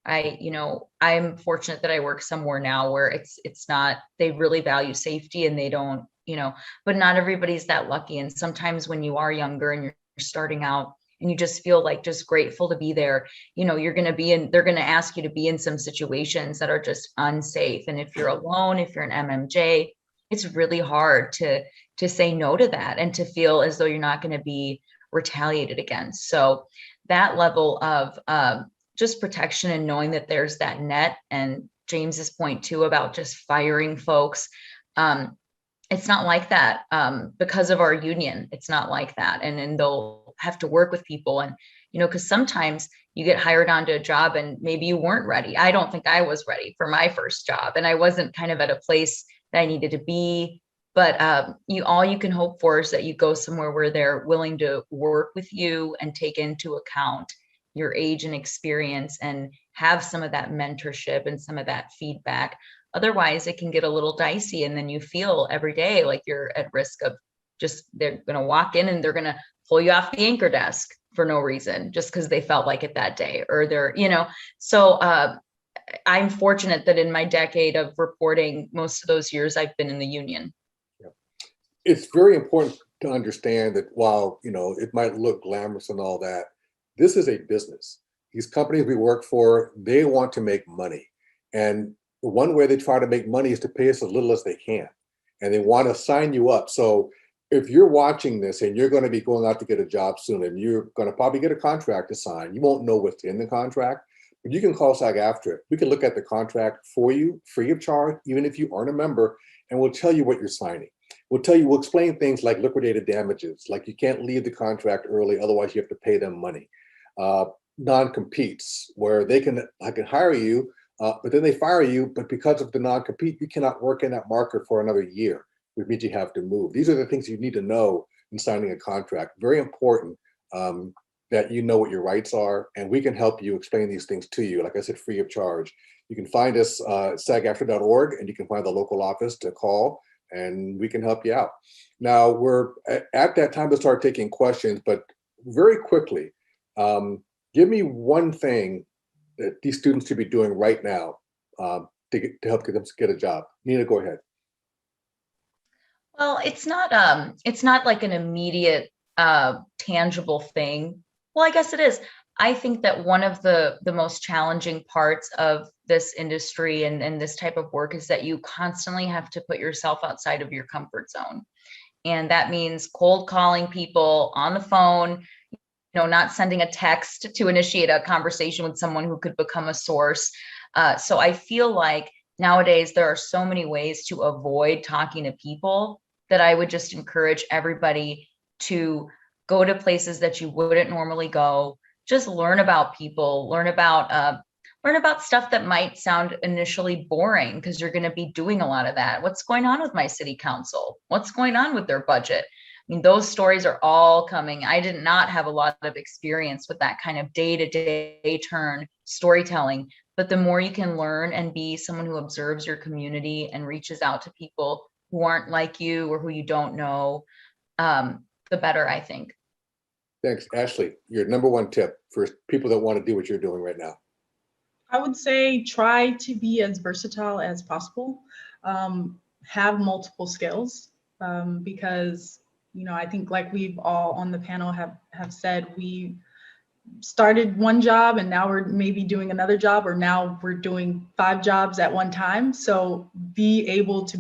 I'm fortunate that I work somewhere now where it's not, they really value safety and they don't, but not everybody's that lucky. And sometimes when you are younger and you're starting out and you just feel like just grateful to be there, you're going to they're going to ask you to be in some situations that are just unsafe. And if you're alone, if you're an MMJ, it's really hard to say no to that and to feel as though you're not going to be retaliated against. So that level of, just protection and knowing that there's that net, and James's point too about just firing folks. It's not like that because of our union. It's not like that. And then they'll have to work with people and, because sometimes you get hired onto a job and maybe you weren't ready. I don't think I was ready for my first job, and I wasn't kind of at a place that I needed to be. But all you can hope for is that you go somewhere where they're willing to work with you and take into account your age and experience and have some of that mentorship and some of that feedback. Otherwise, it can get a little dicey, and then you feel every day like you're at risk of they're going to walk in and they're going to pull you off the anchor desk for no reason, just because they felt like it that day, or they're, so I'm fortunate that in my decade of reporting, most of those years I've been in the union. It's very important to understand that while, it might look glamorous and all that, this is a business. these companies we work for, they want to make money. And the one way they try to make money is to pay us as little as they can. And they want to sign you up. So if you're watching this and you're going to be going out to get a job soon, and you're going to probably get a contract to sign, you won't know what's in the contract, but you can call SAG-AFTRA. We can look at the contract for you free of charge, even if you aren't a member, and we'll tell you what you're signing. We'll explain things like liquidated damages, like you can't leave the contract early, otherwise you have to pay them money. Non-competes, where I can hire you, but then they fire you, but because of the non-compete, you cannot work in that market for another year, which means you have to move. These are the things you need to know in signing a contract. Very important that you know what your rights are, and we can help you explain these things to you, like I said, free of charge. You can find us at sagaftra.org, and you can find the local office to call, and we can help you out. Now, we're at that time to start taking questions, but very quickly, give me one thing that these students should be doing right now to help them get a job. Nina, go ahead. Well, it's not like an immediate tangible thing. Well, I guess it is. I think that one of the most challenging parts of this industry and this type of work is that you constantly have to put yourself outside of your comfort zone. And that means cold calling people on the phone, not sending a text to initiate a conversation with someone who could become a source. So I feel like nowadays there are so many ways to avoid talking to people that I would just encourage everybody to go to places that you wouldn't normally go. Just learn about people, learn about stuff that might sound initially boring because you're going to be doing a lot of that. What's going on with my city council? What's going on with their budget? I mean, those stories are all coming. I did not have a lot of experience with that kind of day-to-day turn storytelling, but the more you can learn and be someone who observes your community and reaches out to people who aren't like you or who you don't know, the better, I think. Thanks. Ashley, your number one tip for people that want to do what you're doing right now. I would say try to be as versatile as possible. Have multiple skills because, I think like we've all on the panel have said, we started one job and now we're maybe doing another job, or now we're doing 5 jobs at one time. So be able to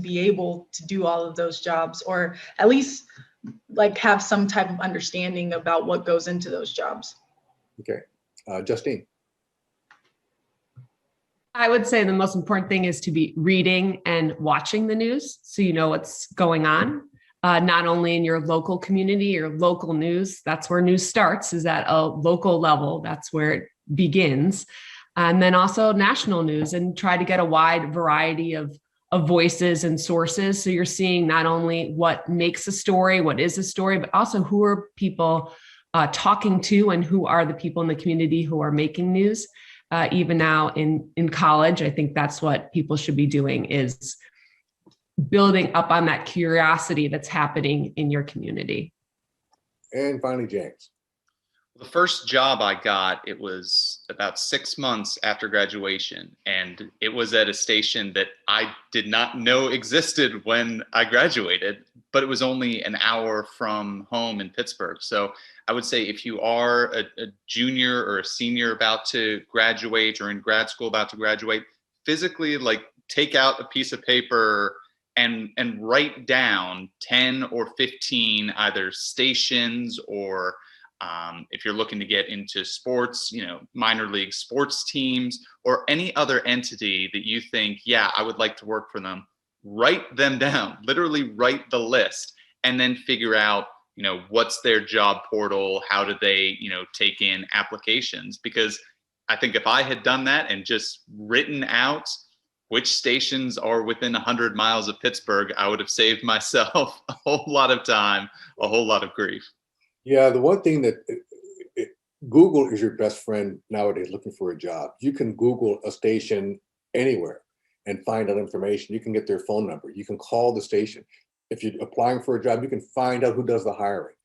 do all of those jobs, or at least like have some type of understanding about what goes into those jobs. Okay. Justine. I would say the most important thing is to be reading and watching the news so you know what's going on, not only in your local community or local news. That's where news starts, is at a local level. That's where it begins. And then also national news, and try to get a wide variety of voices and sources. So you're seeing not only what makes a story, what is a story, but also who are people talking to, and who are the people in the community who are making news. Even now in college, I think that's what people should be doing, is building up on that curiosity that's happening in your community. And finally, James. The first job I got, it was about 6 months after graduation, and it was at a station that I did not know existed when I graduated, but it was only an hour from home in Pittsburgh. So I would say if you are a junior or a senior about to graduate, or in grad school about to graduate, physically take out a piece of paper and write down 10 or 15 either stations, or if you're looking to get into sports, minor league sports teams, or any other entity that you think, yeah, I would like to work for them, write them down, literally write the list, and then figure out, what's their job portal? How do they, take in applications? Because I think if I had done that and just written out which stations are within 100 miles of Pittsburgh, I would have saved myself a whole lot of time, a whole lot of grief. Yeah, the one thing that Google is your best friend nowadays looking for a job. You can Google a station anywhere and find out information. You can get their phone number. You can call the station. If you're applying for a job, you can find out who does the hiring.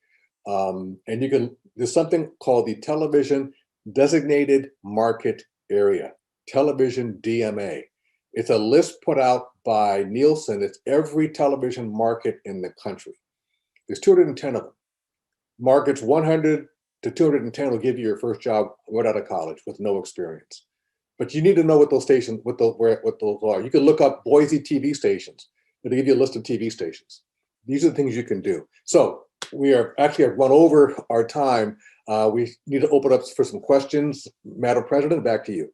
And there's something called the Television Designated Market Area, Television DMA. It's a list put out by Nielsen. It's every television market in the country. There's 210 of them. Markets 100 to 210 will give you your first job right out of college with no experience. But you need to know what those stations, what those are. You can look up Boise TV stations. It'll give you a list of TV stations. These are the things you can do. So we are actually have run over our time. We need to open up for some questions. Madam President, back to you.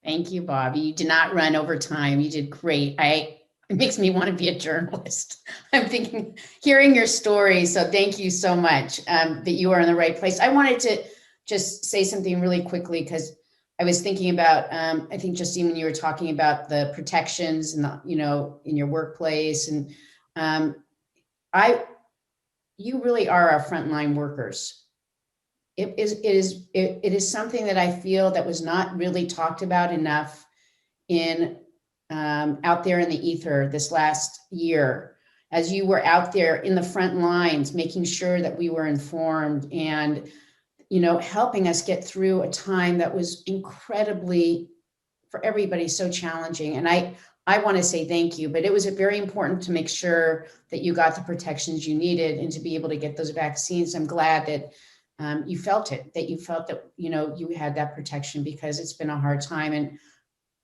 Thank you, Bob. You did not run over time. You did great. It makes me want to be a journalist. I'm thinking, hearing your story. So thank you so much that you are in the right place. I wanted to just say something really quickly because I was thinking about, I think Justine, when you were talking about the protections and in your workplace, and you really are our frontline workers. It is something that I feel that was not really talked about enough out there in the ether this last year, as you were out there in the front lines, making sure that we were informed and, helping us get through a time that was incredibly, for everybody, so challenging. And I want to say thank you, but it was very important to make sure that you got the protections you needed and to be able to get those vaccines. I'm glad that you felt that, you had that protection, because it's been a hard time. And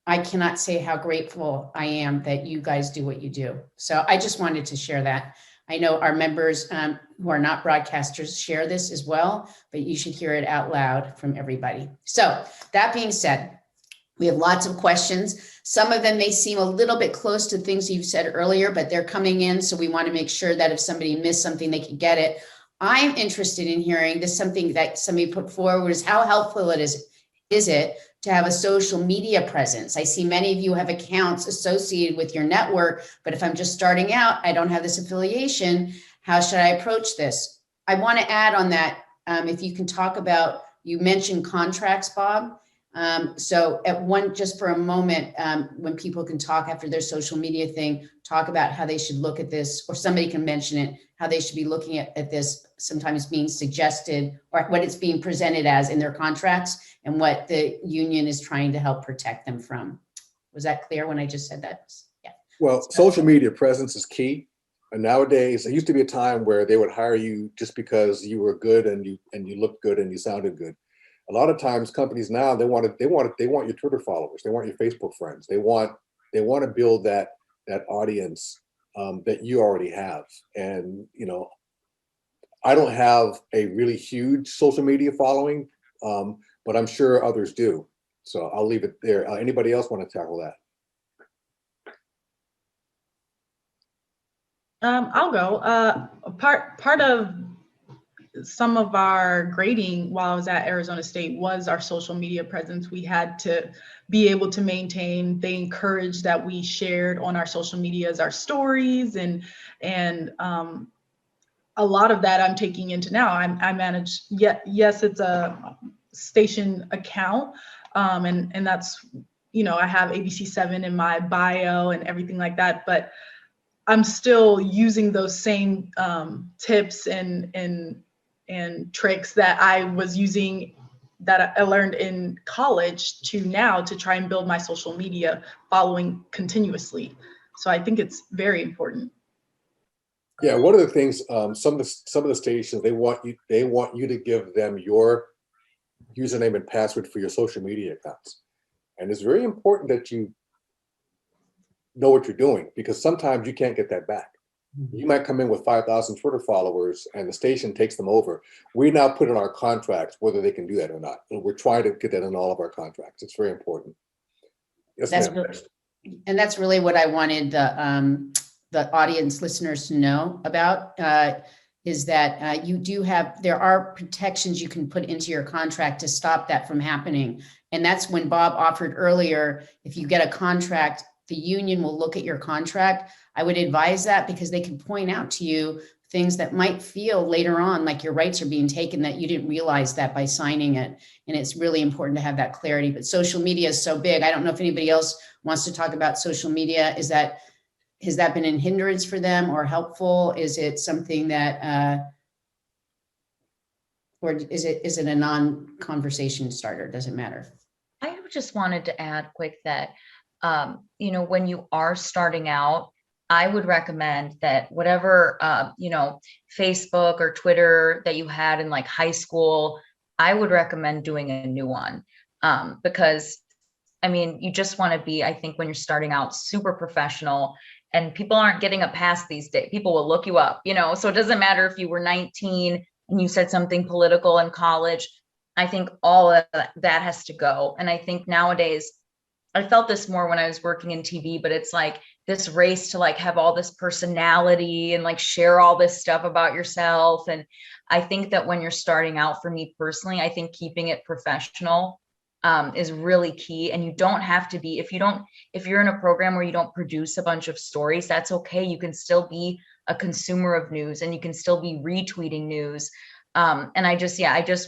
I cannot say how grateful I am that you guys do what you do. So I just wanted to share that. I know our members who are not broadcasters share this as well, but you should hear it out loud from everybody. So that being said, we have lots of questions. Some of them may seem a little bit close to things you've said earlier, but they're coming in. So we want to make sure that if somebody missed something, they can get it. I'm interested in hearing this, something that somebody put forward, is how helpful is it to have a social media presence? I see many of you have accounts associated with your network, but if I'm just starting out, I don't have this affiliation. How should I approach this? I want to add on that, if you can talk about, you mentioned contracts, Bob. So just for a moment, when people can talk after their social media thing, talk about how they should look at this, or somebody can mention it, how they should be looking at this, sometimes being suggested, or what it's being presented as in their contracts, and what the union is trying to help protect them from. Was that clear when I just said that? Yeah. Well, social media presence is key. And nowadays, there used to be a time where they would hire you just because you were good and you looked good and you sounded good. A lot of times, companies now, they want your Twitter followers, they want your Facebook friends, they want to build that audience that you already have. And I don't have a really huge social media following, but I'm sure others do. So I'll leave it there. Anybody else want to tackle that? I'll go. Part of some of our grading while I was at Arizona State was our social media presence. We had to be able to maintain. They encouraged that we shared on our social medias, our stories, and a lot of that I'm taking into now. I manage. Yes, it's a station account, and that's, I have ABC7 in my bio and everything like that, but I'm still using those same tips and tricks that I was using, that I learned in college, to now to try and build my social media following continuously. So I think it's very important. Yeah, one of the things, some of the stations, they want you to give them your username and password for your social media accounts, and it's very important that you know what you're doing, because sometimes you can't get that back. You might come in with 5,000 Twitter followers and the station takes them over. We now put in our contracts whether they can do that or not. And we're trying to get that in all of our contracts. It's very important. Yes, and that's really what I wanted the audience listeners to know about, is that there are protections you can put into your contract to stop that from happening. And that's when Bob offered earlier, if you get a contract, the union will look at your contract. I would advise that, because they can point out to you things that might feel later on like your rights are being taken, that you didn't realize that by signing it. And it's really important to have that clarity. But social media is so big. I don't know if anybody else wants to talk about social media. Has that been a hindrance for them or helpful? Is it something that, or is it a non-conversation starter? Doesn't matter. I just wanted to add quick that, when you are starting out, I would recommend that whatever, Facebook or Twitter that you had in like high school, I would recommend doing a new one. Because I mean, you just want to be, I think when you're starting out, super professional, and people aren't getting a pass these days. People will look you up, so it doesn't matter if you were 19 and you said something political in college. I think all of that has to go. And I think nowadays, I felt this more when I was working in TV, but it's like this race to like have all this personality and like share all this stuff about yourself. And I think that when you're starting out, for me personally, I think keeping it professional is really key. And you don't have to be, if you're in a program where you don't produce a bunch of stories, that's okay. You can still be a consumer of news, and you can still be retweeting news. And I just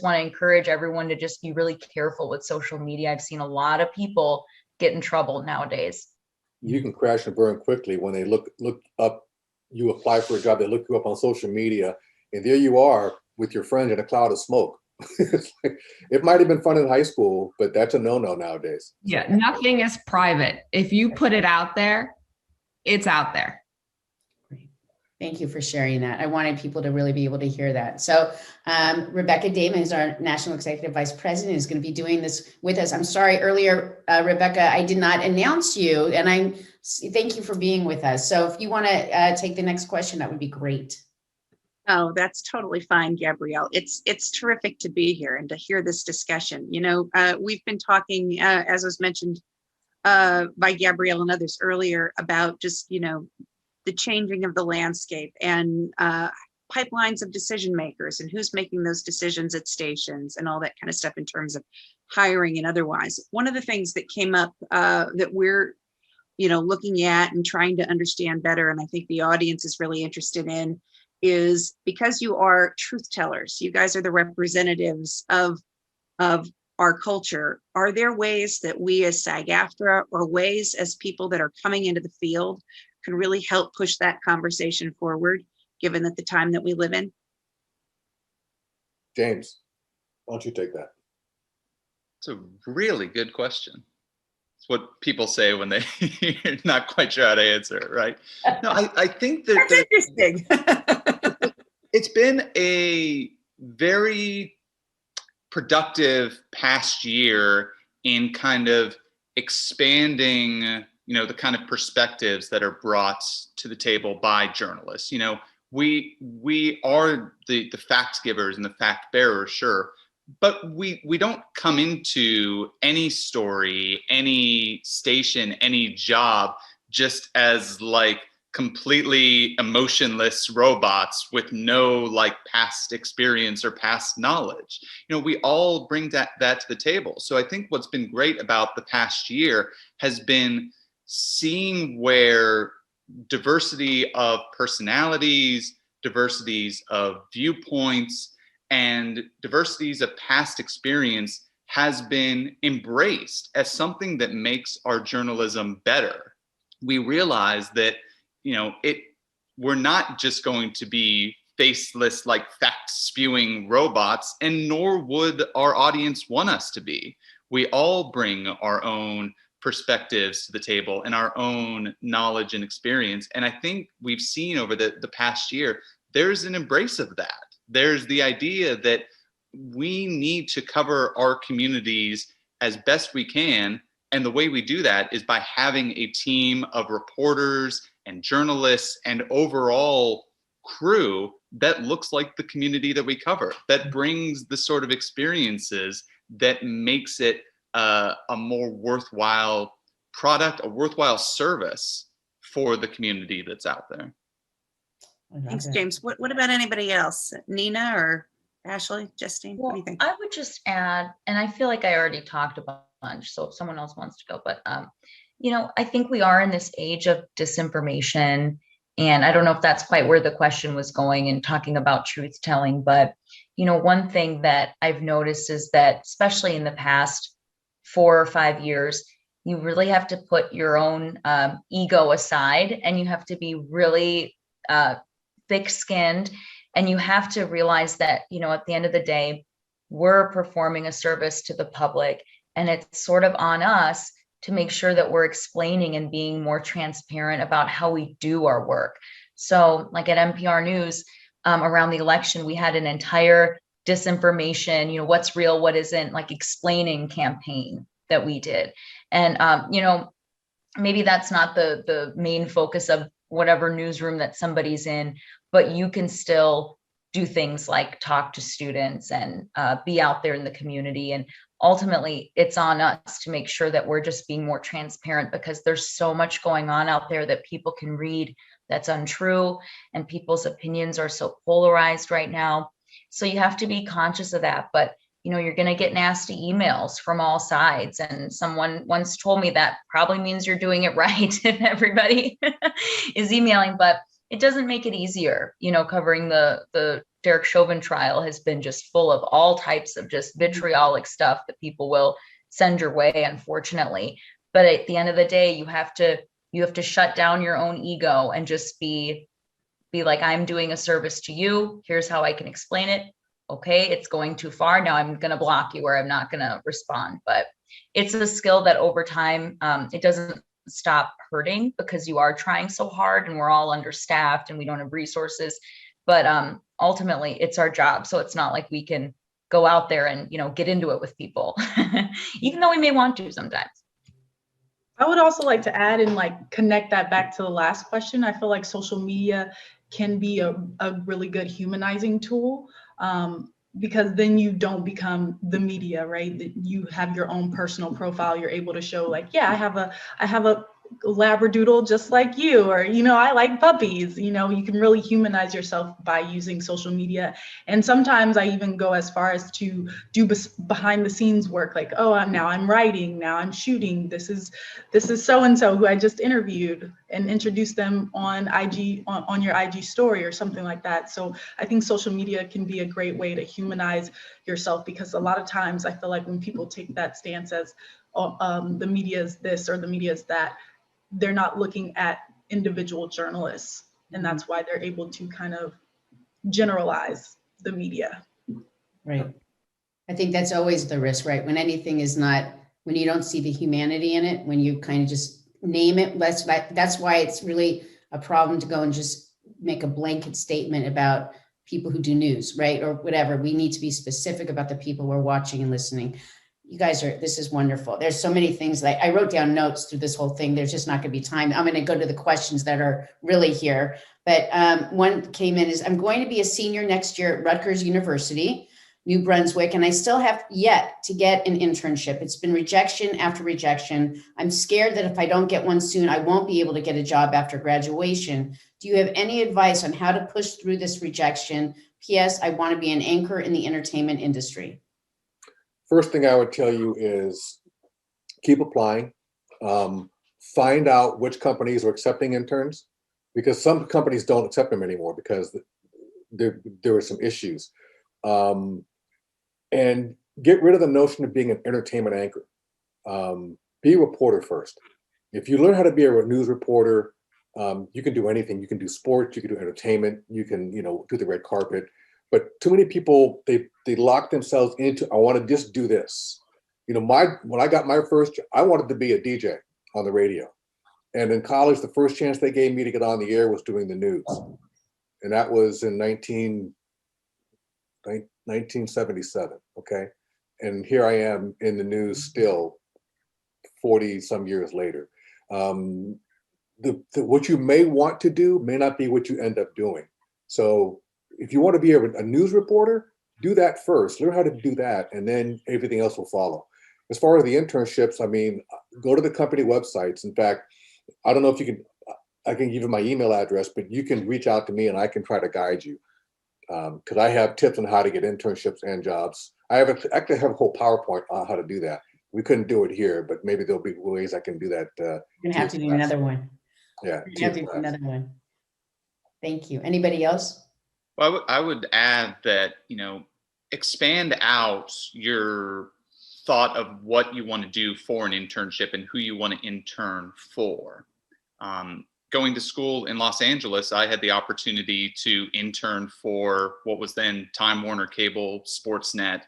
want to encourage everyone to just be really careful with social media. I've seen a lot of people get in trouble nowadays. You can crash and burn quickly when they look up, you apply for a job, they look you up on social media, and there you are with your friend in a cloud of smoke. It's like, it might have been fun in high school, but that's a no-no nowadays. Yeah, nothing is private. If you put it out there, it's out there. Thank you for sharing that. I wanted people to really be able to hear that. So Rebecca Damon is our National Executive Vice President, is going to be doing this with us. I'm sorry, earlier, Rebecca, I did not announce you, and thank you for being with us. So if you want to take the next question, that would be great. Oh, that's totally fine, Gabrielle. It's terrific to be here and to hear this discussion. We've been talking, as was mentioned by Gabrielle and others earlier, about just, the changing of the landscape and pipelines of decision makers and who's making those decisions at stations and all that kind of stuff in terms of hiring and otherwise. One of the things that came up that we're, looking at and trying to understand better, and I think the audience is really interested in, is because you are truth tellers, you guys are the representatives of our culture. Are there ways that we as SAG-AFTRA, or ways as people that are coming into the field, can really help push that conversation forward, given that the time that we live in? James, why don't you take that? It's a really good question. It's what people say when they're not quite sure how to answer it, right? No, I think that That's interesting. it's been a very productive past year in kind of expanding the kind of perspectives that are brought to the table by journalists. We are the fact givers and the fact bearers, sure, but we don't come into any story, any station, any job just as like completely emotionless robots with no like past experience or past knowledge. We all bring that to the table. So I think what's been great about the past year has been seeing where diversity of personalities, diversities of viewpoints, and diversities of past experience has been embraced as something that makes our journalism better. We realize that, we're not just going to be faceless, like fact spewing robots, and nor would our audience want us to be. We all bring our own perspectives to the table and our own knowledge and experience. And I think we've seen over the past year, there's an embrace of that. There's the idea that we need to cover our communities as best we can. And the way we do that is by having a team of reporters and journalists and overall crew that looks like the community that we cover, that brings the sort of experiences that makes it a more worthwhile product, a worthwhile service for the community that's out there. Thanks, James. What about anybody else? Nina or Ashley, Justine, what do you think? I would just add, and I feel like I already talked a bunch, so if someone else wants to go, but I think we are in this age of disinformation, and I don't know if that's quite where the question was going and talking about truth telling, but one thing that I've noticed is that, especially in the past 4 or 5 years, you really have to put your own ego aside, and you have to be really thick-skinned, and you have to realize that, at the end of the day, we're performing a service to the public, and it's sort of on us to make sure that we're explaining and being more transparent about how we do our work. So like at NPR News, around the election, we had an entire disinformation, what's real, what isn't, like explaining campaign that we did. And, maybe that's not the main focus of whatever newsroom that somebody's in, but you can still do things like talk to students and be out there in the community. And ultimately, it's on us to make sure that we're just being more transparent, because there's so much going on out there that people can read that's untrue, and people's opinions are so polarized right now. So you have to be conscious of that. But you're going to get nasty emails from all sides. And someone once told me that probably means you're doing it right if everybody is emailing, but it doesn't make it easier. Covering the Derek Chauvin trial has been just full of all types of just vitriolic stuff that people will send your way, unfortunately. But at the end of the day, you have to shut down your own ego and just be like, I'm doing a service to you. Here's how I can explain it. Okay, it's going too far. Now I'm going to block you, or I'm not going to respond. But it's a skill that over time, it doesn't stop hurting, because you are trying so hard and we're all understaffed and we don't have resources. But ultimately, it's our job. So it's not like we can go out there and, get into it with people, even though we may want to sometimes. I would also like to add and connect that back to the last question. I feel like social media can be a really good humanizing tool, because then you don't become the media, right? That you have your own personal profile. You're able to show yeah, I have a Labradoodle just like you, or, I like puppies. You can really humanize yourself by using social media. And sometimes I even go as far as to do behind the scenes work, like, oh, I'm writing, now I'm shooting. This is so-and-so who I just interviewed, and introduce them on IG, on your IG story or something like that. So I think social media can be a great way to humanize yourself, because a lot of times I feel like when people take that stance as the media is this or the media is that, they're not looking at individual journalists, and that's why they're able to kind of generalize the media. Right. I think that's always the risk, right? When anything is not, when you don't see the humanity in it, when you kind of just name it, that's why it's really a problem to go and just make a blanket statement about people who do news, right? Or whatever. We need to be specific about the people we're watching and listening. You guys this is wonderful. There's so many things that I wrote down notes through this whole thing. There's just not going to be time. I'm going to go to the questions that are really here. But one came in is, I'm going to be a senior next year at Rutgers University, New Brunswick, and I still have yet to get an internship. It's been rejection after rejection. I'm scared that if I don't get one soon, I won't be able to get a job after graduation. Do you have any advice on how to push through this rejection? P.S. I want to be an anchor in the entertainment industry. First thing I would tell you is keep applying. Find out which companies are accepting interns, because some companies don't accept them anymore because there were some issues. And get rid of the notion of being an entertainment anchor. Be a reporter first. If you learn how to be a news reporter, you can do anything. You can do sports, you can do entertainment, you can, do the red carpet. But too many people, they lock themselves into, I want to just do this. When I got my first, I wanted to be a DJ on the radio. And in college, the first chance they gave me to get on the air was doing the news. And that was in 1977, okay? And here I am in the news still 40 some years later. What you may want to do may not be what you end up doing. So if you want to be a news reporter, do that first. Learn how to do that, and then everything else will follow. As far as the internships, go to the company websites. In fact, I don't know if you can, I can give you my email address, but you can reach out to me and I can try to guide you. Because I have tips on how to get internships and jobs. I actually have a whole PowerPoint on how to do that. We couldn't do it here, but maybe there'll be ways I can do that. You're going to have to do another one. Yeah. You're going to have to do another one. Thank you. Anybody else? Well, I would add that, expand out your thought of what you want to do for an internship and who you want to intern for. Going to school in Los Angeles, I had the opportunity to intern for what was then Time Warner Cable Sportsnet,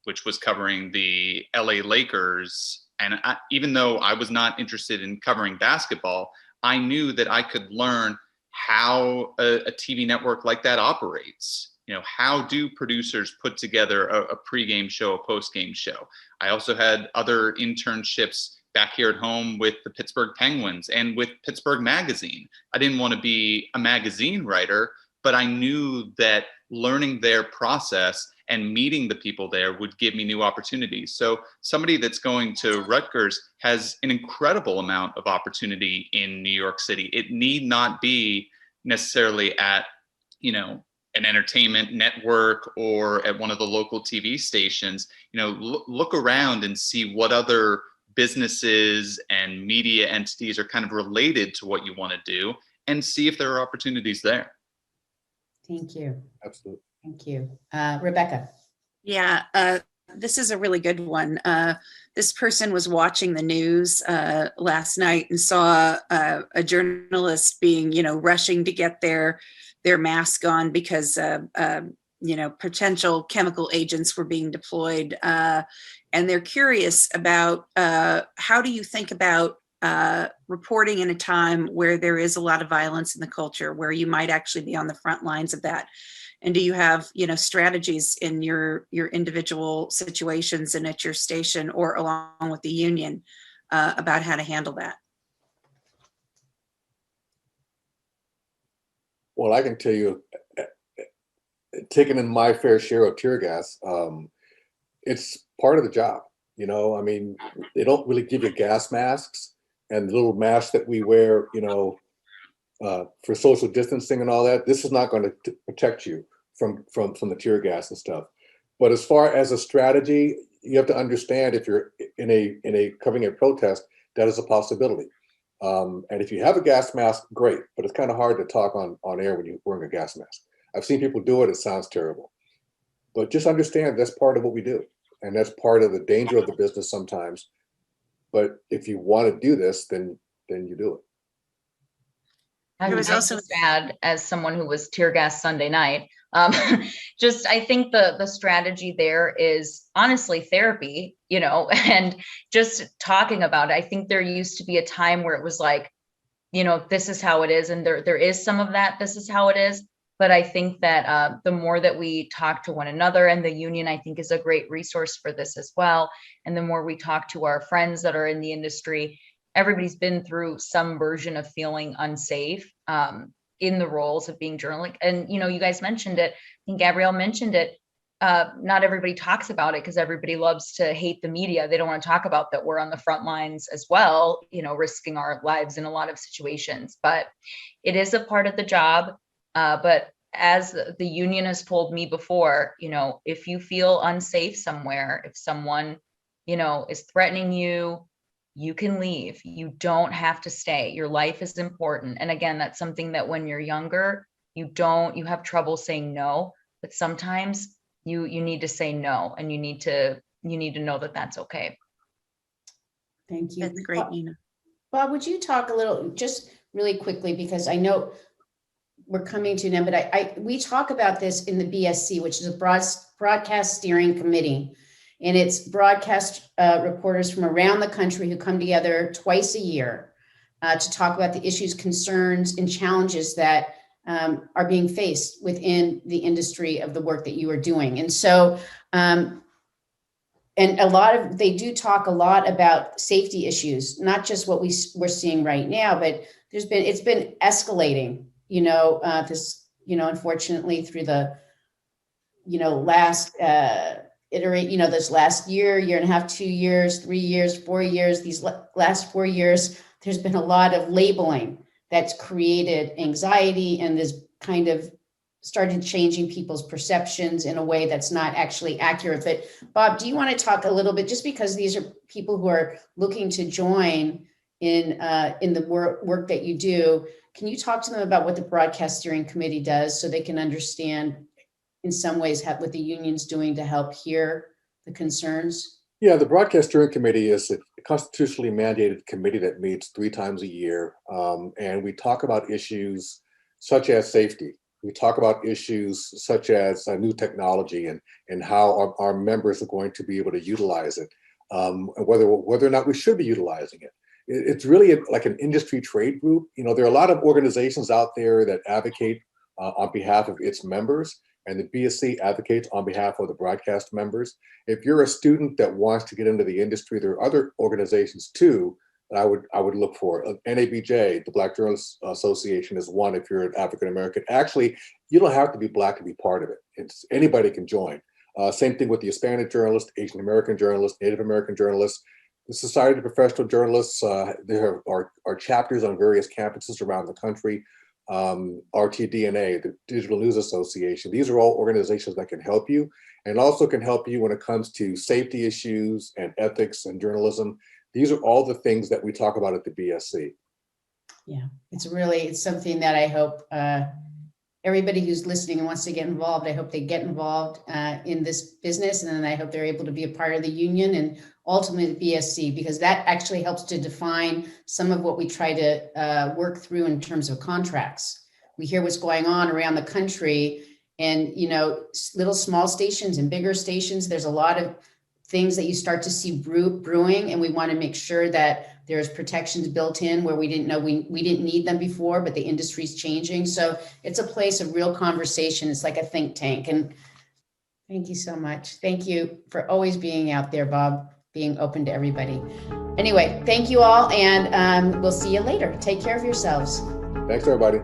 which was covering the LA Lakers And even though I was not interested in covering basketball, I knew that I could learn how a TV network like that operates. You know, how do producers put together a pregame show, a postgame show? I also had other internships back here at home with the Pittsburgh Penguins and with Pittsburgh Magazine. I didn't want to be a magazine writer, but I knew that learning their process and meeting the people there would give me new opportunities. So somebody that's going to Rutgers has an incredible amount of opportunity in New York City. It need not be necessarily at, you know, an entertainment network or at one of the local TV stations. You know, look around and see what other businesses and media entities are kind of related to what you want to do, and see if there are opportunities there. Thank you. Absolutely. Thank you. Rebecca. Yeah, this is a really good one. This person was watching the news last night and saw a journalist being, rushing to get their mask on because, potential chemical agents were being deployed. And they're curious about how do you think about reporting in a time where there is a lot of violence in the culture, where you might actually be on the front lines of that? And do you have, strategies in your individual situations and at your station or along with the union about how to handle that? Well, I can tell you, taking in my fair share of tear gas, it's part of the job. I mean, they don't really give you gas masks, and the little masks that we wear, for social distancing and all that. This is not going to protect you from the tear gas and stuff. But as far as a strategy, you have to understand, if you're in a covering a protest, that is a possibility. And if you have a gas mask, great, but it's kind of hard to talk on air when you're wearing a gas mask. I've seen people do it. It sounds terrible. But just understand that's part of what we do. And that's part of the danger of the business sometimes. But if you want to do this, then you do it. There was also add, as someone who was tear gas Sunday night, I think the strategy there is honestly therapy, and just talking about it. I think there used to be a time where it was like, this is how it is. And there is some of that, this is how it is. But I think that the more that we talk to one another, and the union, I think, is a great resource for this as well. And the more we talk to our friends that are in the industry, everybody's been through some version of feeling unsafe in the roles of being journalistic. And, you guys mentioned it. I think Gabrielle mentioned it. Not everybody talks about it because everybody loves to hate the media. They don't want to talk about that we're on the front lines as well, risking our lives in a lot of situations. But it is a part of the job. But as the union has told me before, if you feel unsafe somewhere, if someone, is threatening you, you can leave. You don't have to stay. Your life is important. And again, that's something that when you're younger, you have trouble saying no, but sometimes you need to say no, and you need to know that that's okay. Thank you. That's great, Nina. Bob, would you talk a little, just really quickly, because I know we're coming to an end, but we talk about this in the BSC, which is a broadcast steering committee. And it's broadcast reporters from around the country who come together twice a year to talk about the issues, concerns, and challenges that are being faced within the industry of the work that you are doing. And so, and they do talk a lot about safety issues, not just what we're seeing right now, but it's been escalating, unfortunately through the, last this last year and a half, 2 years, 3 years, 4 years, these last 4 years, there's been a lot of labeling that's created anxiety and this kind of started changing people's perceptions in a way that's not actually accurate. But Bob, do you want to talk a little bit, just because these are people who are looking to join in the work that you do, can you talk to them about what the Broadcast Steering Committee does so they can understand in some ways what the union's doing to help hear the concerns? Yeah, the Broadcast Steering Committee is a constitutionally mandated committee that meets 3 times a year. And we talk about issues such as safety. We talk about issues such as new technology and how our members are going to be able to utilize it. and whether or not we should be utilizing it. It's really like an industry trade group. You know, there are a lot of organizations out there that advocate on behalf of its members, and the BSC advocates on behalf of the broadcast members. If you're a student that wants to get into the industry, there are other organizations too that I would look for. NABJ, the Black Journalists Association, is one if you're an African American. Actually, you don't have to be Black to be part of it. It's anybody can join. Same thing with the Hispanic journalists, Asian American journalists, Native American journalists. The Society of Professional Journalists, there are chapters on various campuses around the country. RTDNA, the Digital News Association. These are all organizations that can help you, and also can help you when it comes to safety issues and ethics and journalism. These are all the things that we talk about at the BSC. Yeah, it's something that I hope everybody who's listening and wants to get involved, I hope they get involved in this business, and then I hope they're able to be a part of the union and ultimately the BSC, because that actually helps to define some of what we try to work through in terms of contracts. We hear what's going on around the country, and little small stations and bigger stations, there's a lot of things that you start to see brewing, and we want to make sure that there's protections built in where we didn't know we didn't need them before, but the industry's changing. So it's a place of real conversation. It's like a think tank. And thank you so much. Thank you for always being out there, Bob, being open to everybody. Anyway, thank you all, and we'll see you later. Take care of yourselves. Thanks, everybody.